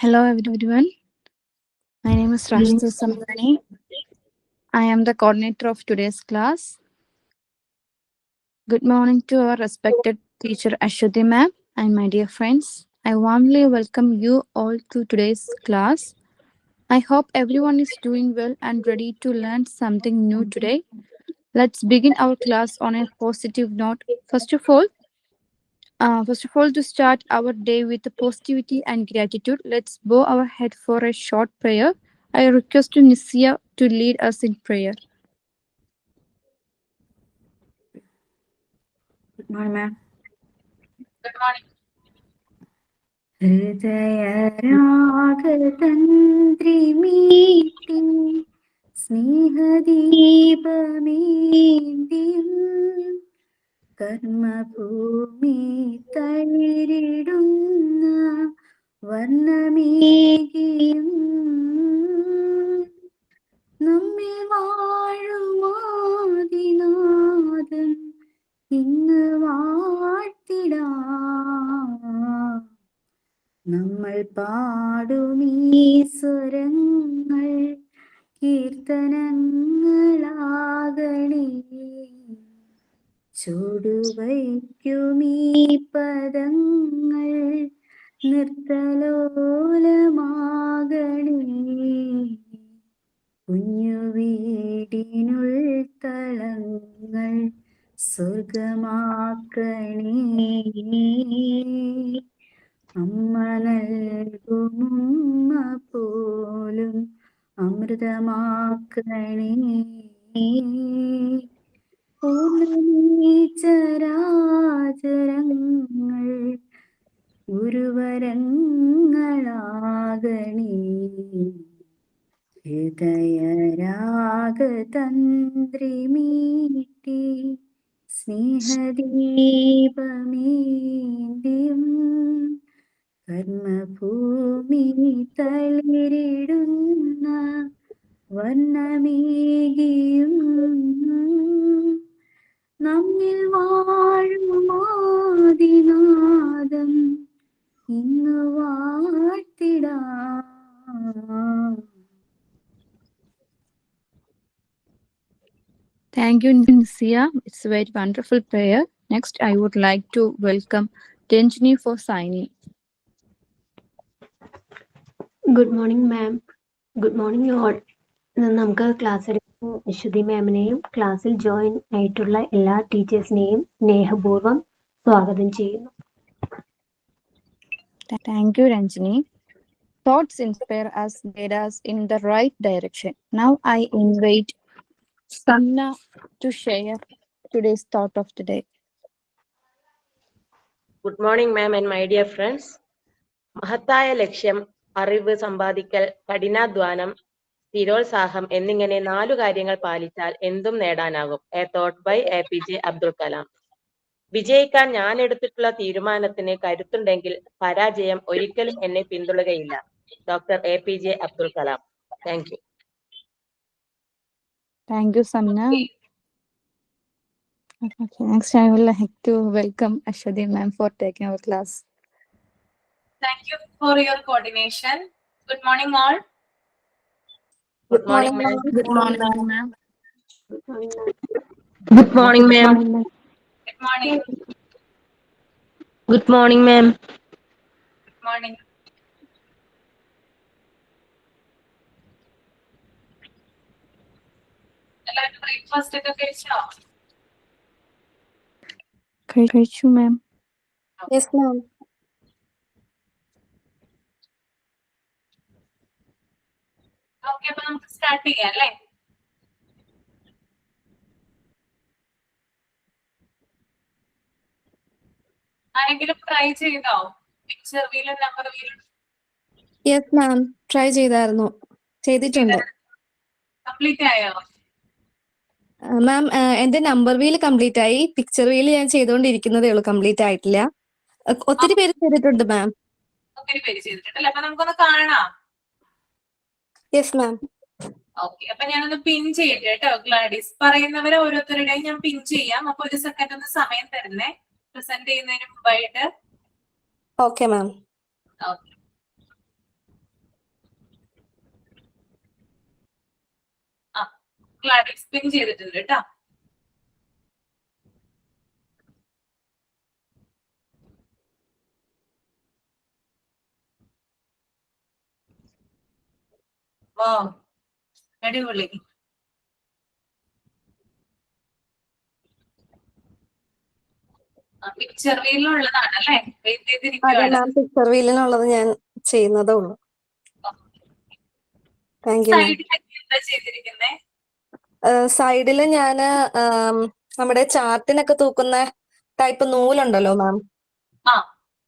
Hello everyone. My name is Rashtu Samdani. I am the coordinator of today's class. Good morning to our respected teacher Ashwati ma'am and my dear friends. I warmly welcome you all to today's class. I hope everyone is doing well and ready to learn something new today. Let's begin our class on a positive note. First of all, to start our day with positivity and gratitude, let's bow our head for a short prayer. I request Nisia to lead us in prayer. Good morning, ma'am. Good morning. ഹൃദയരാഗതന്ത്രിമീട്ടി സ്നേഹദീപമേന്തിയും കർമ്മഭൂമി തളിരിടുന്ന വർണ്ണമേകിയും നമ്മിൽ വാഴുമാദിനാഥൻ ഇന്ന് വാഴ്ത്തിടാം. നമ്മൾ പാടുമീ സ്വരങ്ങൾ കീർത്തനങ്ങളാകണേ. ചുടുവയ്ക്കുമീ പദങ്ങൾ നൃത്തലോലമാകണേ. കുഞ്ഞു വീടിനുൾ തളങ്ങൾ സ്വർഗമാക്കണേ. അമ്മ നൽകുമുമ്മ പോലും അമൃതമാക്കണേ. പൂർണ്ണമീ ചരാചരങ്ങൾ ഗുരുവരങ്ങളാകണേ. ഹൃദയരാഗതന്ത്രിമീട്ടി സ്നേഹദീപമേന്തിയും കർമ്മഭൂമി തളിരിടുന്ന വർണ്ണമേകിയും നമ്മിൽ വാഴുമാദിനാദം ഇന്ന് വാഴ്ത്തിടാം. Thank you, Nisia. It's a very wonderful prayer. Next, I would like to welcome Tenjini for signing. Good morning ma'am. Good morning all. നമുക്ക് ക്ലാസ് എടുക്കുന്ന അശ്വതി മാമിനെയും ക്ലാസ്സിൽ ജോയിൻ ആയിട്ടുള്ള എല്ലാ ടീച്ചേഴ്സിനെയും സ്നേഹപൂർവ്വം സ്വാഗതം ചെയ്യുന്നു. Thank you, Ranjini. Thoughts inspire us, guide us in the right direction. Now I invite Samna to share today's thought of the day. Good morning, ma'am and my dear friends. മഹത്തായ ലക്ഷ്യം, അറിവ് സമ്പാദിക്കൽ, കഠിനാധ്വാനം, സ്ഥിരോത്സാഹം എന്നിങ്ങനെ 4 കാര്യങ്ങൾ പാലിച്ചാൽ എന്തും നേടാനാകും. A thought by APJ Abdul Kalam. വിജയിക്കാൻ ഞാൻ എടുത്തിട്ടുള്ള തീരുമാനത്തിന് കരുത്തുണ്ടെങ്കിൽ പരാജയം ഒരിക്കലും എന്നെ പിന്തുടരുകയില്ല. Doctor APJ Abdul Kalam. Thank you. Thank you, Samna. Okay, next I would like to welcome Ashwati ma'am for taking our class. Thank you for your coordination. Good morning, all. Good morning, ma'am. Good morning, ma'am. Good morning, ma'am. Good morning. Good morning, ma'am. Good morning. എല്ലാവരും breakfast ഒക്കെ കഴിച്ചോ? കഴിച്ചു ma'am. Yes, ma'am. Okay, അപ്പൊ നമുക്ക് start ചെയ്യാം അല്ലേ? ആരെങ്കിലും try ചെയ്തോ? പിക്ചർ വീലും നമ്പർ വീലും യെസ് മാം, ട്രൈ ചെയ്തിട്ടുണ്ട്. കംപ്ലീറ്റ് ആയോ? മാം, എന്റെ നമ്പർ വീൽ കംപ്ലീറ്റ് ആയി. പിക്ചർ വീൽ ഞാൻ ചെയ്തുകൊണ്ടിരിക്കുന്നതേ ഉള്ളൂ, കംപ്ലീറ്റ് ആയിട്ടില്ല. ഒത്തിരി പേര് ചെയ്തിട്ടുണ്ട് മാം. ഒത്തിരി പേര് ചെയ്തിട്ടുണ്ടല്ലേ? അപ്പൊ നമുക്കൊന്ന് കാണാം. Yes ma'am. ഓക്കെ, അപ്പൊ ഞാനൊന്ന് പിൻ ചെയ്യട്ടെ കേട്ടോ. ഗ്ലാഡിസ് പറയുന്നവരെ ഓരോരുത്തരുടെയും ഞാൻ പിൻ ചെയ്യാം. അപ്പൊ 1 സെക്കൻഡ് ഒന്ന് സമയം തരുന്നേ, പ്രസന്റ് ചെയ്യുന്നതിന് മുമ്പായിട്ട്. Okay ma'am. ഓക്കെ, ഗ്ലാഡിസ് പിൻ ചെയ്തിട്ടുണ്ട് കേട്ടോ. ഓ അടിപൊളി. പിക്ചർ വീലിലുള്ളതാണ് അല്ലേ? വെയിറ്റ് അതെ ചെയ്തിരിക്കുവാണ്. മാം, പിക്ചർ വീലിനുള്ളത് ഞാൻ ചെയ്യുന്നതേ ഉള്ളൂ. താങ്ക് യു മാം. സൈഡിലൊക്കെ എന്താ ചെയ്തിരിക്കുന്നേ? സൈഡില് ഞാന് നമ്മുടെ ചാർട്ടിനൊക്കെ തൂക്കുന്ന ടൈപ്പ് നൂലുണ്ടല്ലോ മാം, ആ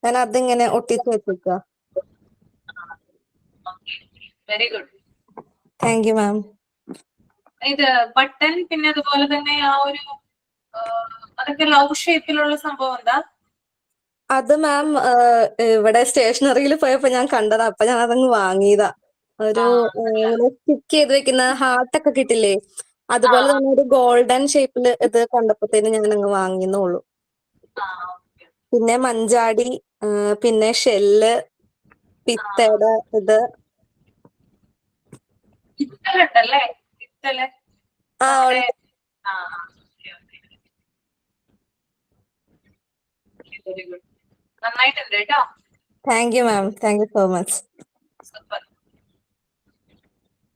ഞാൻ അതിങ്ങനെ ഒട്ടിച്ച് വെച്ചിരിക്കുക. Very good. താങ്ക് യു മാം. ഇത് ബട്ടൺ പിന്നെ അതുപോലെ തന്നെ ആ ഒരു അതൊക്കെ ലവ് ഷേപ്പിലുള്ള സംഭവം എന്താ? അത് മാം ഇവിടെ സ്റ്റേഷനറിയിൽ പോയപ്പോ ഞാൻ കണ്ടതാ, അപ്പൊ ഞാൻ അതങ്ങ് വാങ്ങിയതാ. ഒരു സ്റ്റിക്ക് ചെയ്ത് വെക്കുന്ന ഹാർട്ടൊക്കെ കിട്ടില്ലേ, അതുപോലെ തന്നെ ഒരു ഗോൾഡൻ ഷേപ്പിൽ ഇത് കണ്ടപ്പോഴത്തേന് ഞാൻ അങ്ങ് വാങ്ങിയെന്നുള്ളൂ. പിന്നെ മഞ്ചാടി, പിന്നെ ഷെല്ല്, പിത്തയുടെ ഇത്. പിത്തലുണ്ടല്ലേ? പിത്തല് ആ നമ്മുടെ വെരി ഗുഡ്. നന്നായിട്ടുണ്ട് കേട്ടോ. Thank you ma'am, thank you so much. Super.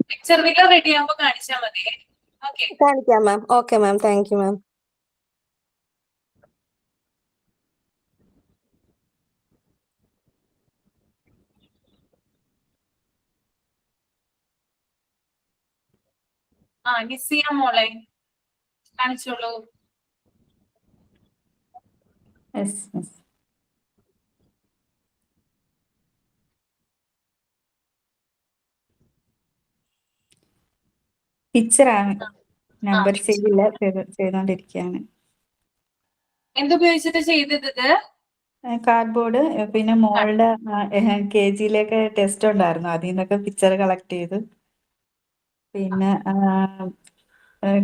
Picture video ready ആകുമ്പോ കാണിച്ചാൽ മതി. ഓക്കെ. കാണിക്കാം ma'am. Okay ma'am, thank you ma'am. Nisiya മോളെ കാണിച്ചോളൂ. പിക്ചറാണ്, നമ്പർ ചെയ്തില്ല, ചെയ്തോണ്ടിരിക്കുകയാണ്. എന്തുപയോഗിച്ചിട്ട് ചെയ്തത് ഇത്? കാർഡ്ബോർഡ്, പിന്നെ മോളുടെ KG-യിലേക്ക് ടെസ്റ്റ് ഉണ്ടായിരുന്നു, അതിൽ നിന്നൊക്കെ പിക്ചർ കളക്ട് ചെയ്ത്. പിന്നെ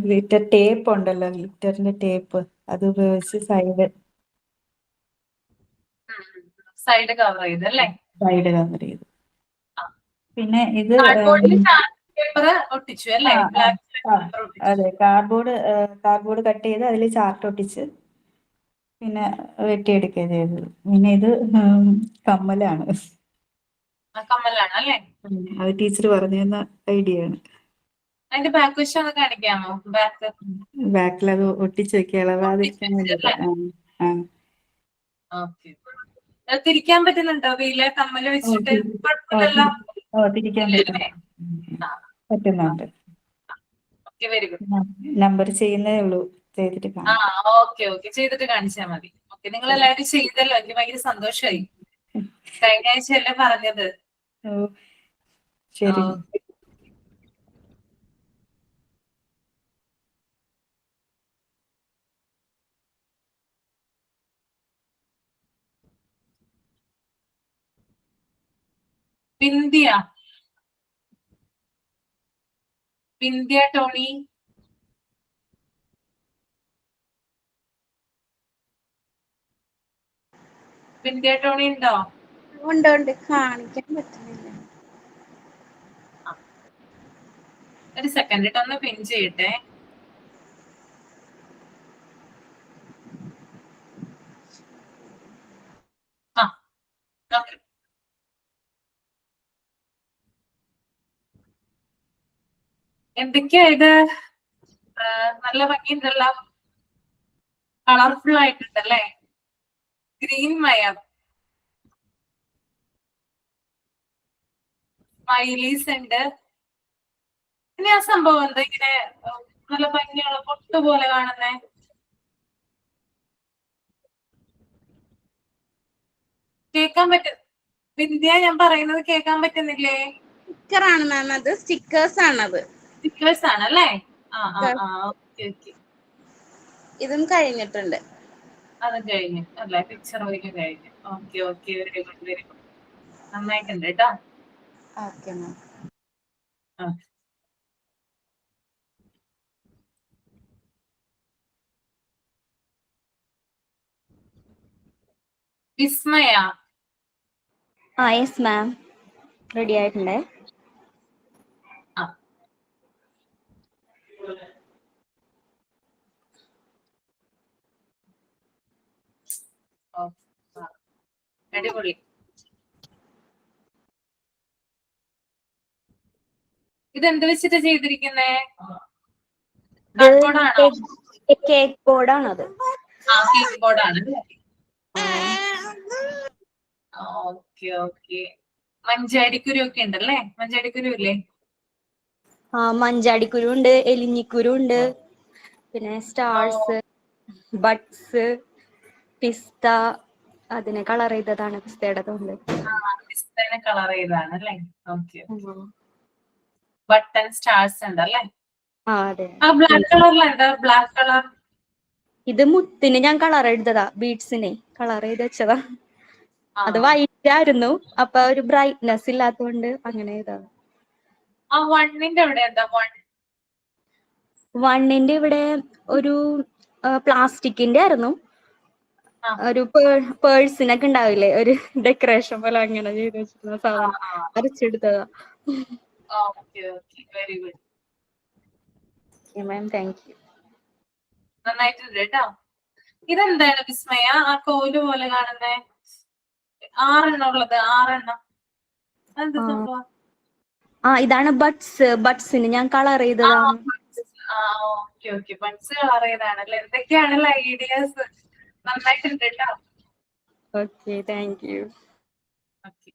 ഗ്ലിറ്റർ ടേപ്പ് ഉണ്ടല്ലോ, ഗ്ലിറ്ററിന്റെ ടേപ്പ്, അത് ഉപയോഗിച്ച് സൈഡ് കവർ ചെയ്ത് അല്ലേ? സൈഡ് കവർ ചെയ്തു. പിന്നെ ഇത് പേപ്പർ ഒട്ടിച്ചു അല്ലേ? അതെ, കാർഡ്ബോർഡ് കട്ട് ചെയ്ത് അതിൽ ചാർട്ട് ഒട്ടിച്ച് പിന്നെ വെട്ടിയെടുക്കുക ചെയ്തത്. പിന്നെ ഇത് കമ്മലാണ്. കമ്മലാണ് അല്ലേ? അത് ടീച്ചർ പറഞ്ഞു തന്ന ഐഡിയ ആണ്. അതിന്റെ ബാക്ക് വശം ഒന്ന് കാണിക്കാമോ? ബാക്കിൽ അത് ഒട്ടിച്ച് വെക്കുക, ഇളവാതിരിക്കാൻ വേണ്ടിട്ട്. തിരിക്കാൻ പറ്റുന്നുണ്ടോ വീല് കമ്മല് വെച്ചിട്ട്? കുഴപ്പമില്ലല്ലോ. തിരിക്കാൻ പറ്റുന്നുണ്ട്. Very good. നമ്പർ ചെയ്യുന്നേ ഉള്ളൂ, ചെയ്തിട്ട് ഓക്കെ ചെയ്തിട്ട് കാണിച്ചാൽ മതി. ഓക്കെ, നിങ്ങൾ എല്ലാവരും ചെയ്തല്ലോ, എനിക്ക് ഭയങ്കര സന്തോഷമായി. കഴിഞ്ഞ ആഴ്ചയല്ലേ പറഞ്ഞത്? ശരി. വിന്ധ്യ ടോണി. വിന്ധ്യ ടോണി ഉണ്ടോ? ഉണ്ട്, കാണിക്കാൻ പറ്റുന്നില്ല. ഒരു സെക്കൻഡ് കേട്ടോ, ഒന്ന് പിൻ ചെയ്യട്ടെ. ഓക്കെ. എന്തൊക്കെയാ ഇത്? നല്ല ഭംഗിയുണ്ടല്ലോ, കളർഫുൾ ആയിട്ടുണ്ടല്ലേ? ഗ്രീൻ മയം, സ്മൈലീസ് ഉണ്ട്. ഇനി ആ സംഭവം എന്താ ഇങ്ങനെ നല്ല ഭംഗിയുള്ള പൊട്ട് പോലെ കാണുന്നേ? കേക്കാൻ പറ്റും വിന്ധ്യ, ഞാൻ പറയുന്നത് കേക്കാൻ പറ്റുന്നില്ലേ? സ്റ്റിക്കറാണ് മാം, അത് സ്റ്റിക്കേഴ്സ് ആണത്. സ്റ്റിക്കേഴ്സ് ആണല്ലേ? ഇതും കഴിഞ്ഞിട്ടുണ്ട്. അതും കഴിഞ്ഞു അല്ലേ? പിക്ചർ ഒരിക്കലും കഴിഞ്ഞു. Okay, very good. നന്നായിട്ടുണ്ട് കേട്ടോ. Okay ma'am. Vismaya. Yes ma'am, ready ആയിട്ടുണ്ടേ. അടിപൊളി. ഇതെന്ത് വെച്ചിട്ട് ചെയ്തിരിക്കുന്നേ? കാർഡ്ബോർഡാണോ? കേക്ക് ബോർഡാണത്. ആ, കേക്ക് ബോർഡാണ്. Okay okay. മഞ്ചാടിക്കുരു ഒക്കെ ഉണ്ടല്ലേ? മഞ്ചാടിക്കുരു ഇല്ലേ? മഞ്ചാടിക്കുരു ഉണ്ട്, എലിഞ്ഞിക്കുരു ഉണ്ട്, പിന്നെ സ്റ്റാർസ്, ബഡ്സ്, പിസ്ത, അതിനെ കളർ ചെയ്തതാണ്. പിസ്തയുടെ തൊണ്ട്. പിസ്തനെ കളർ ചെയ്താണ് അല്ലേ? ഓക്കെ. ബട്ടൺ സ്റ്റാർസ് ഉണ്ടല്ലേ? അതെ. ആ ബ്ലാക്ക് കളറിൽ എന്താ? ബ്ലാക്ക് കളർ ഇത് മുത്തിന് ഞാൻ കളർ എഴുതതാ, ബീഡ്സിനെ കളർ ചെയ്ത് വെച്ചതാ. അത് വൈറ്റ് ആയിരുന്നു, അപ്പൊ ഒരു ബ്രൈറ്റ്നെസ് ഇല്ലാത്തതുകൊണ്ട് അങ്ങനെ ചെയ്തതാ. ആ വണ്ണിന്റെ അവിടെ എന്താ? വണ്ണിന്റെ ഇവിടെ ഒരു പ്ലാസ്റ്റിക്കിന്റെ ആയിരുന്നു. ഒരു പേഴ്സിനൊക്കെ ഉണ്ടാവില്ലേ, ഒരു ഡെക്കറേഷൻ പോലെ അങ്ങനെ ചെയ്ത് വെച്ചിരുന്ന സാധനം അരച്ചെടുത്തതാ. Okay okay, very good. Ma'am thank you. നന്നായിട്ടുണ്ട് കേട്ടോ. ഇതെന്താണ് വിസ്മയ ആ കോല് പോലെ കാണുന്നേ? 6 ഉള്ളത്, 6. അതെന്താ സംഭവം? ഇതാണ് ബഡ്സിന് ഞാൻ കളർ ചെയ്തതാണ്. ഓക്കെ ഓക്കെ, ബഡ്സ് കളർ ചെയ്താണല്ലേ? എന്തൊക്കെയാണല്ലോ ഐഡിയാസ്. നന്നായിട്ടുണ്ട് കേട്ടോ. Okay, thank you. Okay.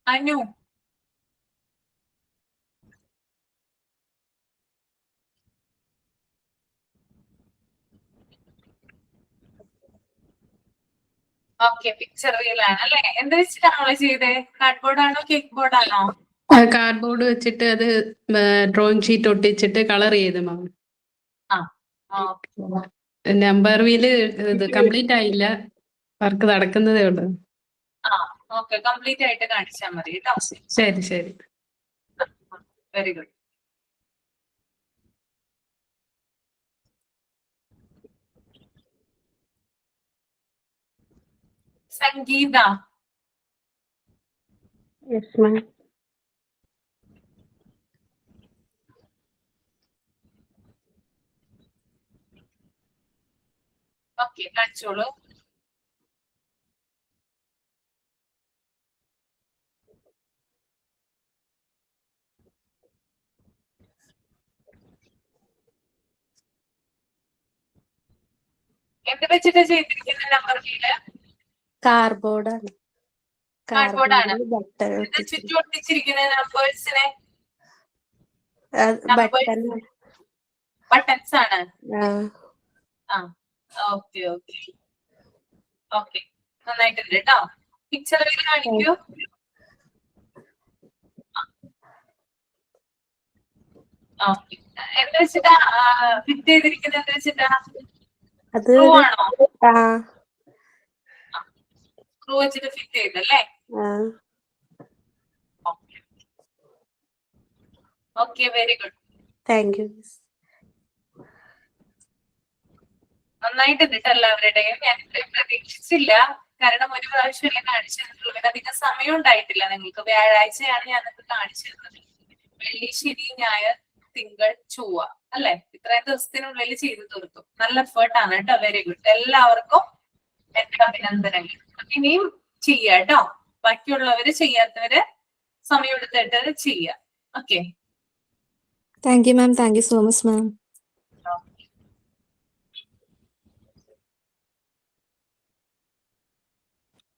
Anu, okay, picture റീലാണ് അല്ലേ? എന്ത് വെച്ചിട്ടാണോ ചെയ്തേ? കാർഡ്ബോർഡ് ആണോ കേക്ക് ബോർഡ് ആണോ? കാർഡ്ബോർഡ് വെച്ചിട്ട് അത് ഡ്രോയിങ് ഷീറ്റ് ഒട്ടിച്ചിട്ട് കളർ ചെയ്ത് മാം. നമ്പർ വീല് ഇത് കംപ്ലീറ്റ് ആയില്ല, വർക്ക് നടക്കുന്നതേ ഉള്ളൂ. ഓക്കെ, കംപ്ലീറ്റ് ആയിട്ട് കാണിച്ചാൽ മതി കേട്ടോ. ശരി ശരി. Very good. Sangeetha, yes ma'am. Okay, കാണിച്ചോളൂ. എന്ത് വെച്ചിട്ടാ ചെയ്തിരിക്കുന്ന നമ്പർ വീല്? കാർഡ്ബോർഡാണ്. കാർഡ്ബോർഡാണ്. ചുറ്റും ഒട്ടിച്ചിരിക്കുന്ന നമ്പേഴ്സിനെ ബട്ടൺസ് ആണ്. ഓക്കെ ഓക്കെ ഓക്കെ, നന്നായിട്ടുണ്ട് കേട്ടോ. പിക്ചർ വീല് കാണിക്കൂ. ഓക്കെ, എന്ത് വെച്ചിട്ടാ ഫിറ്റ് ചെയ്തിരിക്കുന്നത്? എന്ത് വെച്ചിട്ടാ? സ്ക്രൂ ആണോ? സ്ക്രൂ വെച്ചിട്ട് ഫിറ്റ് ചെയ്തല്ലേ? Okay, very good. Thank you. നന്നായിട്ടുണ്ട് കേട്ടോ എല്ലാവരുടെയും. ഞാൻ ഇത്രയും പ്രതീക്ഷിച്ചില്ല, കാരണം ഒരു പ്രാവശ്യം കാണിച്ചു തന്നിട്ടുള്ളത്. അധികം സമയം ഉണ്ടായിട്ടില്ല നിങ്ങൾക്ക്. വ്യാഴാഴ്ചയാണ് ഞാൻ നിങ്ങൾക്ക് കാണിച്ചു തന്നത്. വെള്ളി, ശനി, ഞായർ, തിങ്കൾ, ചൊവ്വ അല്ലെ? ഇത്രയും ദിവസത്തിനുള്ളിൽ ചെയ്തു തീർത്തു. നല്ല എഫേർട്ടാണ് കേട്ടോ. Very good. എല്ലാവർക്കും എന്റെ അഭിനന്ദനങ്ങൾ. ഇനിയും ചെയ്യാ കേട്ടോ. ബാക്കിയുള്ളവര് ചെയ്യാത്തവര് സമയം എടുത്തിട്ട് ചെയ്യാ. Okay, thank you ma'am. Thank you so much ma'am.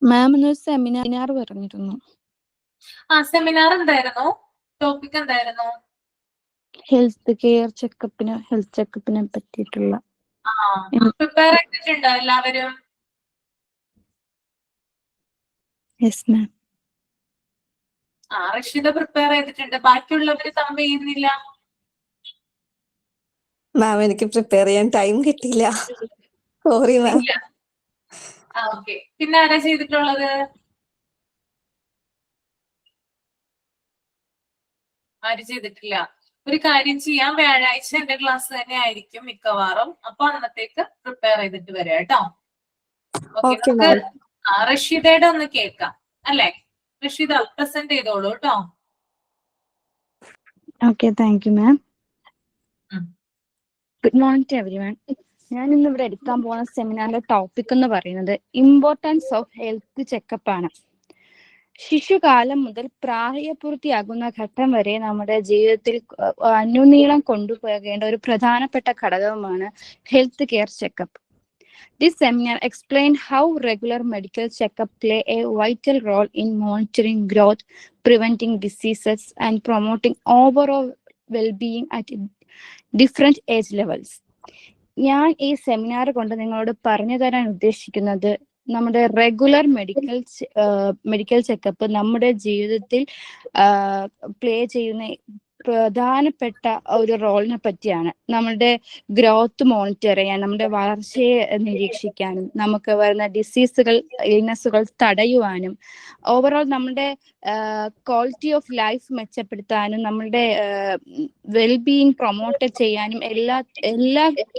Ma'am ഇന്നൊരു സെമിനാർ പറഞ്ഞിരുന്നു. സെമിനാർ എന്തായിരുന്നു? ടോപ്പിക് എന്തായിരുന്നു? ഹെൽത്ത് ചെക്കപ്പിനെ പറ്റിയിട്ടുള്ള. പ്രിപ്പയർ ചെയ്തിട്ടുണ്ടോ എല്ലാവരും? Yes ma'am. റഷിദ പ്രിപ്പയർ ചെയ്തിട്ടുണ്ട്. ബാക്കിയുള്ളവര് തമ്പ് ചെയ്യുന്നില്ല. മാം എനിക്ക് പ്രിപ്പയർ ചെയ്യാൻ ടൈം കിട്ടിയില്ല. Sorry ma'am. ഓക്കെ, പിന്നെ ആരാ ചെയ്തിട്ടുള്ളത്? ആരും ചെയ്തിട്ടില്ല. ഒരു കാര്യം ചെയ്യാം, വ്യാഴാഴ്ച എന്റെ ക്ലാസ് തന്നെ ആയിരിക്കും മിക്കവാറും. അപ്പൊ അന്നത്തേക്ക് പ്രിപ്പയർ ചെയ്തിട്ട് വരാം കേട്ടോ. ഓക്കെ, നമുക്ക് റഷീദയുടെ ഒന്ന് കേൾക്കാം അല്ലെ? റഷീദ പ്രസന്റ് ചെയ്തോളൂ കേട്ടോ. Okay, thank you, ma'am. ഉം. Good morning to everyone. ഞാൻ ഇന്ന് ഇവിടെ എടുക്കാൻ പോകുന്ന സെമിനാറിന്റെ ടോപ്പിക് എന്ന് പറയുന്നത് ഇമ്പോർട്ടൻസ് ഓഫ് ഹെൽത്ത് ചെക്കപ്പ് ആണ്. ശിശുകാലം മുതൽ പ്രായപൂർത്തിയാകുന്ന ഘട്ടം വരെ നമ്മുടെ ജീവിതത്തിൽ അനുനീളം കൊണ്ടുപോകേണ്ട ഒരു പ്രധാനപ്പെട്ട ഘടകമാണ് health care checkup. This seminar explained how regular medical checkup play a vital role in monitoring growth, preventing diseases, and promoting overall well-being at different age levels. ഞാൻ ഈ സെമിനാർ കൊണ്ട് നിങ്ങളോട് പറഞ്ഞു തരാൻ ഉദ്ദേശിക്കുന്നത് നമ്മുടെ റെഗുലർ മെഡിക്കൽ ചെക്കപ്പ് നമ്മുടെ ജീവിതത്തിൽ പ്ലേ ചെയ്യുന്ന പ്രധാനപ്പെട്ട ഒരു റോളിനെ പറ്റിയാണ്. നമ്മുടെ ഗ്രോത്ത് മോണിറ്റർ ചെയ്യാൻ, നമ്മുടെ വളർച്ചയെ നിരീക്ഷിക്കാനും, നമുക്ക് വരുന്ന ഡിസീസുകൾ, ഇൽനെസ്സുകൾ തടയുവാനും, ഓവറോൾ നമ്മുടെ ക്വാളിറ്റി ഓഫ് ലൈഫ് മെച്ചപ്പെടുത്താനും, നമ്മുടെ വെൽബീയിങ് പ്രൊമോട്ട് ചെയ്യാനും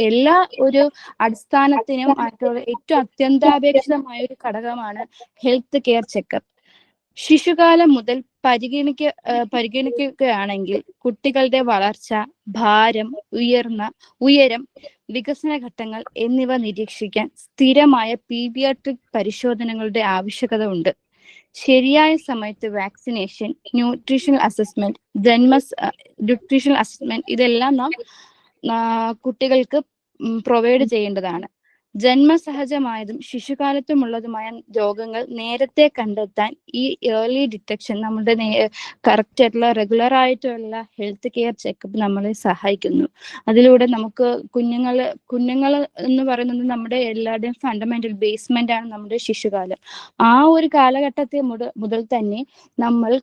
എല്ലാ ഒരു അടിസ്ഥാനത്തിനും ഏറ്റവും അത്യന്താപേക്ഷിതമായ ഒരു ഘടകമാണ് ഹെൽത്ത് കെയർ ചെക്കപ്പ്. ശിശുകാലം മുതൽ പരിഗണിക്കുകയാണെങ്കിൽ കുട്ടികളുടെ വളർച്ച, ഭാരം, ഉയരം, വികസന ഘട്ടങ്ങൾ എന്നിവ നിരീക്ഷിക്കാൻ സ്ഥിരമായ പീഡിയാട്രിക് പരിശോധനകളുടെ ആവശ്യകത ഉണ്ട്. ശരിയായ സമയത്ത് വാക്സിനേഷൻ, ന്യൂട്രീഷണൽ അസസ്മെന്റ് ഇതെല്ലാം നാം കുട്ടികൾക്ക് പ്രൊവൈഡ് ചെയ്യേണ്ടതാണ്. ജന്മസഹജമായതും ശിശുകാലത്തുമുള്ളതുമായ രോഗങ്ങൾ നേരത്തെ കണ്ടെത്താൻ ഈ ഏർലി ഡിറ്റക്ഷൻ നമ്മുടെ കറക്റ്റ് ആയിട്ടുള്ള റെഗുലർ ആയിട്ടുള്ള ഹെൽത്ത് കെയർ ചെക്കപ്പ് നമ്മളെ സഹായിക്കുന്നു. അതിലൂടെ നമുക്ക് കുഞ്ഞുങ്ങൾ എന്ന് പറയുന്നത് നമ്മുടെ എല്ലാവരുടെയും ഫണ്ടമെന്റൽ ബേസ്മെന്റ് ആണ് നമ്മുടെ ശിശുകാലം. ആ ഒരു കാലഘട്ടത്തെ മുതൽ തന്നെ നമ്മൾ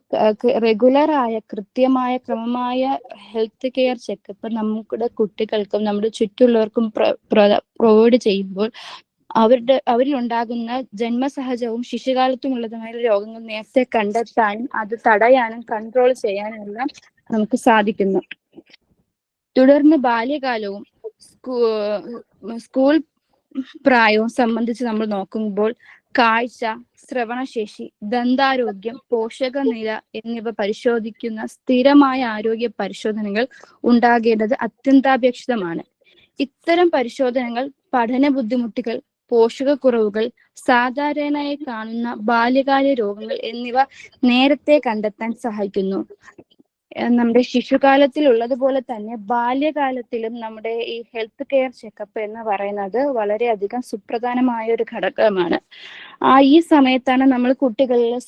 റെഗുലർ ആയ കൃത്യമായ ക്രമമായ ഹെൽത്ത് കെയർ ചെക്കപ്പ് നമ്മുടെ കുട്ടികൾക്കും നമ്മുടെ ചുറ്റുള്ളവർക്കും പ്രൊവൈഡ് ചെയ്യുമ്പോൾ അവരിൽ ഉണ്ടാകുന്ന ജന്മസഹജവും ശിശുകാലത്തുമുള്ളതുമായ രോഗങ്ങൾ നേരത്തെ കണ്ടെത്താനും അത് തടയാനും കൺട്രോൾ ചെയ്യാനും നമുക്ക് സാധിക്കുന്നു. തുടർന്ന് ബാല്യകാലവും സ്കൂൾ പ്രായവും സംബന്ധിച്ച് നമ്മൾ നോക്കുമ്പോൾ കാഴ്ച, ശ്രവണശേഷി, ദന്താരോഗ്യം, പോഷകനില എന്നിവ പരിശോധിക്കുന്ന സ്ഥിരമായ ആരോഗ്യ പരിശോധനകൾ ഉണ്ടാകേണ്ടത് അത്യന്താപേക്ഷിതമാണ്. ഇത്തരം പരിശോധനകൾ പഠന ബുദ്ധിമുട്ടുകൾ, പോഷകക്കുറവുകൾ, സാധാരണയായി കാണുന്ന ബാല്യകാല രോഗങ്ങൾ എന്നിവ നേരത്തെ കണ്ടെത്താൻ സഹായിക്കുന്നു. നമ്മുടെ ശിശുകാലത്തിൽ ഉള്ളതുപോലെ തന്നെ ബാല്യകാലത്തിലും നമ്മുടെ ഈ ഹെൽത്ത് കെയർ ചെക്കപ്പ് എന്ന് പറയുന്നത് വളരെയധികം സുപ്രധാനമായ ഒരു ഘടകമാണ്. ഈ സമയത്താണ് നമ്മൾ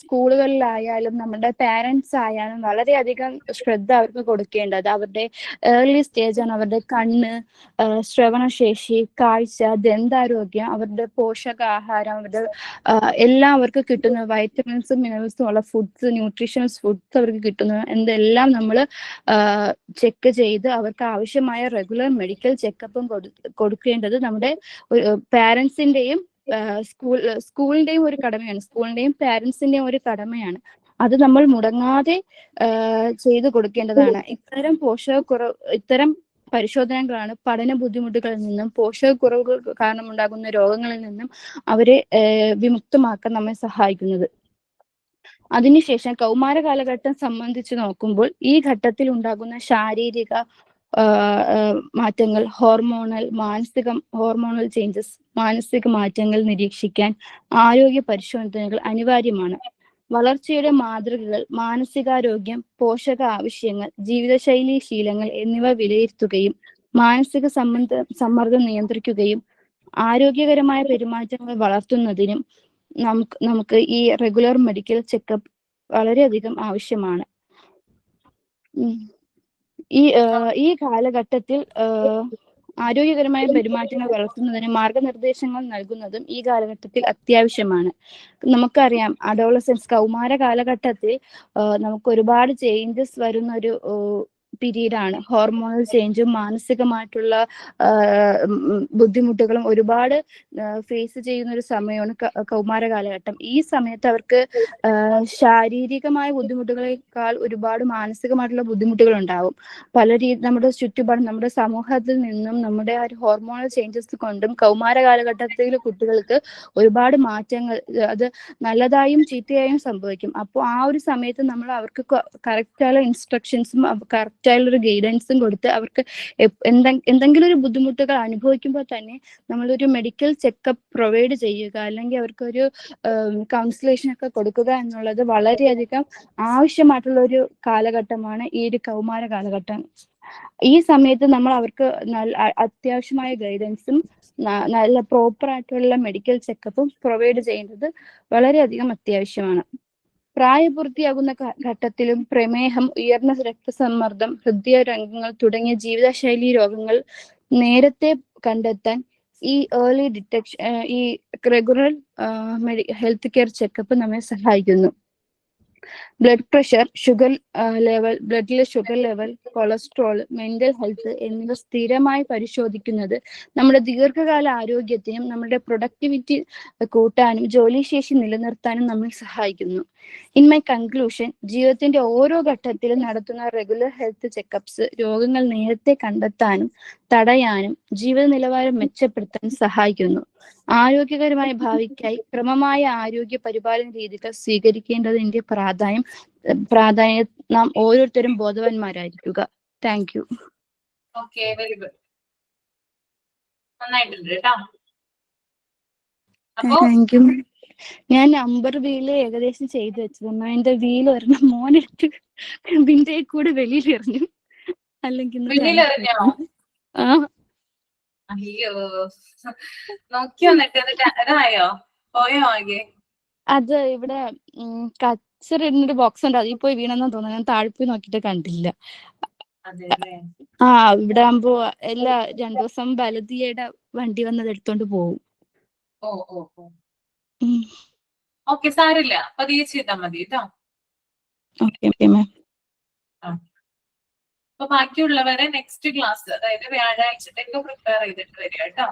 സ്കൂളുകളിലായാലും നമ്മുടെ പാരന്റ്സ് ആയാലും വളരെയധികം ശ്രദ്ധ അവർക്ക് കൊടുക്കേണ്ടത്. അവരുടെ ഏർലി സ്റ്റേജാണ് അവരുടെ കണ്ണ്, ശ്രവണശേഷി, കാഴ്ച, ദന്താരോഗ്യം, അവരുടെ പോഷകാഹാരം, അവരുടെ എല്ലാം അവർക്ക് കിട്ടുന്ന വൈറ്റമിൻസും മിനറൽസും ഉള്ള ഫുഡ്സ്, ന്യൂട്രീഷണൽസ് ഫുഡ്സ് അവർക്ക് കിട്ടുന്നു എന്തെല്ലാം നമ്മൾ ചെക്ക് ചെയ്ത് അവർക്ക് ആവശ്യമായ റെഗുലർ മെഡിക്കൽ ചെക്കപ്പും കൊടുക്കേണ്ടത് നമ്മുടെ പാരന്റ്സിന്റെയും സ്കൂളിന്റെയും ഒരു കടമയാണ്. സ്കൂളിന്റെയും പാരന്റ്സിന്റെയും ഒരു കടമയാണ്. അത് നമ്മൾ മുടങ്ങാതെ ചെയ്തു കൊടുക്കേണ്ടതാണ്. ഇത്തരം പരിശോധനകളാണ് പഠന ബുദ്ധിമുട്ടുകളിൽ നിന്നും പോഷകക്കുറവുകൾ കാരണം ഉണ്ടാകുന്ന രോഗങ്ങളിൽ നിന്നും അവരെ വിമുക്തമാക്കാൻ നമ്മെ സഹായിക്കുന്നത്. അതിനുശേഷം കൗമാര കാലഘട്ടം സംബന്ധിച്ച് നോക്കുമ്പോൾ ഈ ഘട്ടത്തിൽ ഉണ്ടാകുന്ന ശാരീരിക മാറ്റങ്ങൾ, ഹോർമോണൽ ചേഞ്ചസ്, മാനസിക മാറ്റങ്ങൾ നിരീക്ഷിക്കാൻ ആരോഗ്യ പരിശോധനകൾ അനിവാര്യമാണ്. വളർച്ചയുടെ മാതൃകകൾ, മാനസികാരോഗ്യം, പോഷക ആവശ്യങ്ങൾ, ജീവിതശൈലി ശീലങ്ങൾ എന്നിവ വിലയിരുത്തുകയും മാനസിക സമ്മർദ്ദം നിയന്ത്രിക്കുകയും ആരോഗ്യകരമായ പെരുമാറ്റങ്ങൾ വളർത്തുന്നതിനും നമുക്ക് ഈ റെഗുലർ മെഡിക്കൽ ചെക്കപ്പ് വളരെയധികം ആവശ്യമാണ്. ഈ കാലഘട്ടത്തിൽ ആരോഗ്യകരമായ പെരുമാറ്റങ്ങൾ വളർത്തുന്നതിന് മാർഗനിർദ്ദേശങ്ങൾ നൽകുന്നതും ഈ കാലഘട്ടത്തിൽ അത്യാവശ്യമാണ്. നമുക്കറിയാം അഡോളസൻസ് കൗമാര കാലഘട്ടത്തിൽ നമുക്ക് ഒരുപാട് ചേഞ്ചസ് വരുന്ന ഒരു പീരീഡാണ്. ഹോർമോണൽ ചേഞ്ചും മാനസികമായിട്ടുള്ള ബുദ്ധിമുട്ടുകളും ഒരുപാട് ഫേസ് ചെയ്യുന്ന ഒരു സമയമാണ് കൗമാര കാലഘട്ടം. ഈ സമയത്ത് അവർക്ക് ശാരീരികമായ ബുദ്ധിമുട്ടുകളെക്കാൾ ഒരുപാട് മാനസികമായിട്ടുള്ള ബുദ്ധിമുട്ടുകൾ ഉണ്ടാവും. നമ്മുടെ ചുറ്റുപാടും നമ്മുടെ സമൂഹത്തിൽ നിന്നും നമ്മുടെ ആ ഒരു ഹോർമോണൽ ചേഞ്ചസ് കൊണ്ടും കൗമാര കാലഘട്ടത്തിലെ കുട്ടികൾക്ക് ഒരുപാട് മാറ്റങ്ങൾ, അത് നല്ലതായും ചീത്തയായും സംഭവിക്കും. അപ്പോൾ ആ ഒരു സമയത്ത് നമ്മൾ അവർക്ക് കറക്റ്റായ ഇൻസ്ട്രക്ഷൻസും കറക്റ്റ് കറക്റ്റായുള്ള ഒരു ഗൈഡൻസും കൊടുത്ത് അവർക്ക് എന്തെങ്കിലും ഒരു ബുദ്ധിമുട്ടുകൾ അനുഭവിക്കുമ്പോൾ തന്നെ നമ്മളൊരു മെഡിക്കൽ ചെക്കപ്പ് പ്രൊവൈഡ് ചെയ്യുക, അല്ലെങ്കിൽ അവർക്കൊരു കൗൺസിലേഷൻ ഒക്കെ കൊടുക്കുക എന്നുള്ളത് വളരെയധികം ആവശ്യമായിട്ടുള്ള ഒരു കാലഘട്ടമാണ് ഈ ഒരു കൗമാര കാലഘട്ടം. ഈ സമയത്ത് നമ്മൾ അവർക്ക് അത്യാവശ്യമായ ഗൈഡൻസും നല്ല പ്രോപ്പർ ആയിട്ടുള്ള മെഡിക്കൽ ചെക്കപ്പും പ്രൊവൈഡ് ചെയ്യുന്നത് വളരെയധികം അത്യാവശ്യമാണ്. പ്രായപൂർത്തിയാകുന്ന ഘട്ടത്തിലും പ്രമേഹം, ഉയർന്ന രക്തസമ്മർദ്ദം, ഹൃദയരോഗങ്ങൾ തുടങ്ങിയ ജീവിതശൈലി രോഗങ്ങൾ നേരത്തെ കണ്ടെത്താൻ ഈ ഏർലി ഡിറ്റക്ഷൻ, ഈ റെഗുലർ ഹെൽത്ത് കെയർ ചെക്കപ്പ് നമ്മെ സഹായിക്കുന്നു. ബ്ലഡ് പ്രഷർ, ഷുഗർ ലെവൽ, ബ്ലഡിലെ sugar level, cholesterol, mental health എന്നിവ സ്ഥിരമായി പരിശോധിക്കുന്നത് നമ്മുടെ ദീർഘകാല ആരോഗ്യത്തിനും നമ്മുടെ പ്രൊഡക്ടിവിറ്റി കൂട്ടാനും ജോലിശേഷി നിലനിർത്താനും നമ്മെ സഹായിക്കുന്നു. ഇൻ മൈ കൺക്ലൂഷൻ, ജീവിതത്തിന്റെ ഓരോ ഘട്ടത്തിലും നടത്തുന്ന റെഗുലർ ഹെൽത്ത് ചെക്കപ്സ് രോഗങ്ങൾ നേരത്തെ കണ്ടെത്താനും തടയാനും ജീവിത നിലവാരം മെച്ചപ്പെടുത്താനും സഹായിക്കുന്നു. ആരോഗ്യകരമായ ഭാവിക്കായി ക്രമമായ ആരോഗ്യ പരിപാലന രീതികൾ സ്വീകരിക്കേണ്ടതിന്റെ പ്രാധാന്യം നാം ഓരോരുത്തരും ബോധവാന്മാരായിരിക്കുക. Thank you. Okay, very good. നന്നായിട്ടുണ്ട് കേട്ടോ. അപ്പോ താങ്ക് യു. ഞാൻ നമ്പർ വീല് ഏകദേശം ചെയ്തു വെച്ചത്. എന്റെ വീല് ഒരെണ്ണം മോനെടുത്ത് ഇതിന്റെ കൂടെ വെളിയിൽ എറിഞ്ഞു. അല്ലെങ്കിൽ വെളിയിലെറിഞ്ഞോ? അയ്യോ, നോക്കി വന്നിട്ട് ഇതായോ, പോയോ ആകെ? അത് ഇവിടെ കച്ചറിടുന്നൊരു ബോക്സ് ഉണ്ട്, അതിൽ പോയി വീണെന്ന് തോന്നുന്നു. ഞാൻ താഴെ പോയി നോക്കിട്ട് കണ്ടില്ല. ഇവിടെ ആകുമ്പോ എല്ലാ 2 ദിവസം ബലദിയയുടെ വണ്ടി വന്നത് എടുത്തോണ്ട് പോകും. ഓക്കെ, സാരില്ല, പതിയെ ചെയ്താ മതി കേട്ടോ. അപ്പൊ ബാക്കിയുള്ളവരെ നെക്സ്റ്റ് ക്ലാസ്, അതായത് വ്യാഴാഴ്ചത്തേക്ക് പ്രിപ്പയർ ചെയ്തിട്ട് വരിക കേട്ടോ.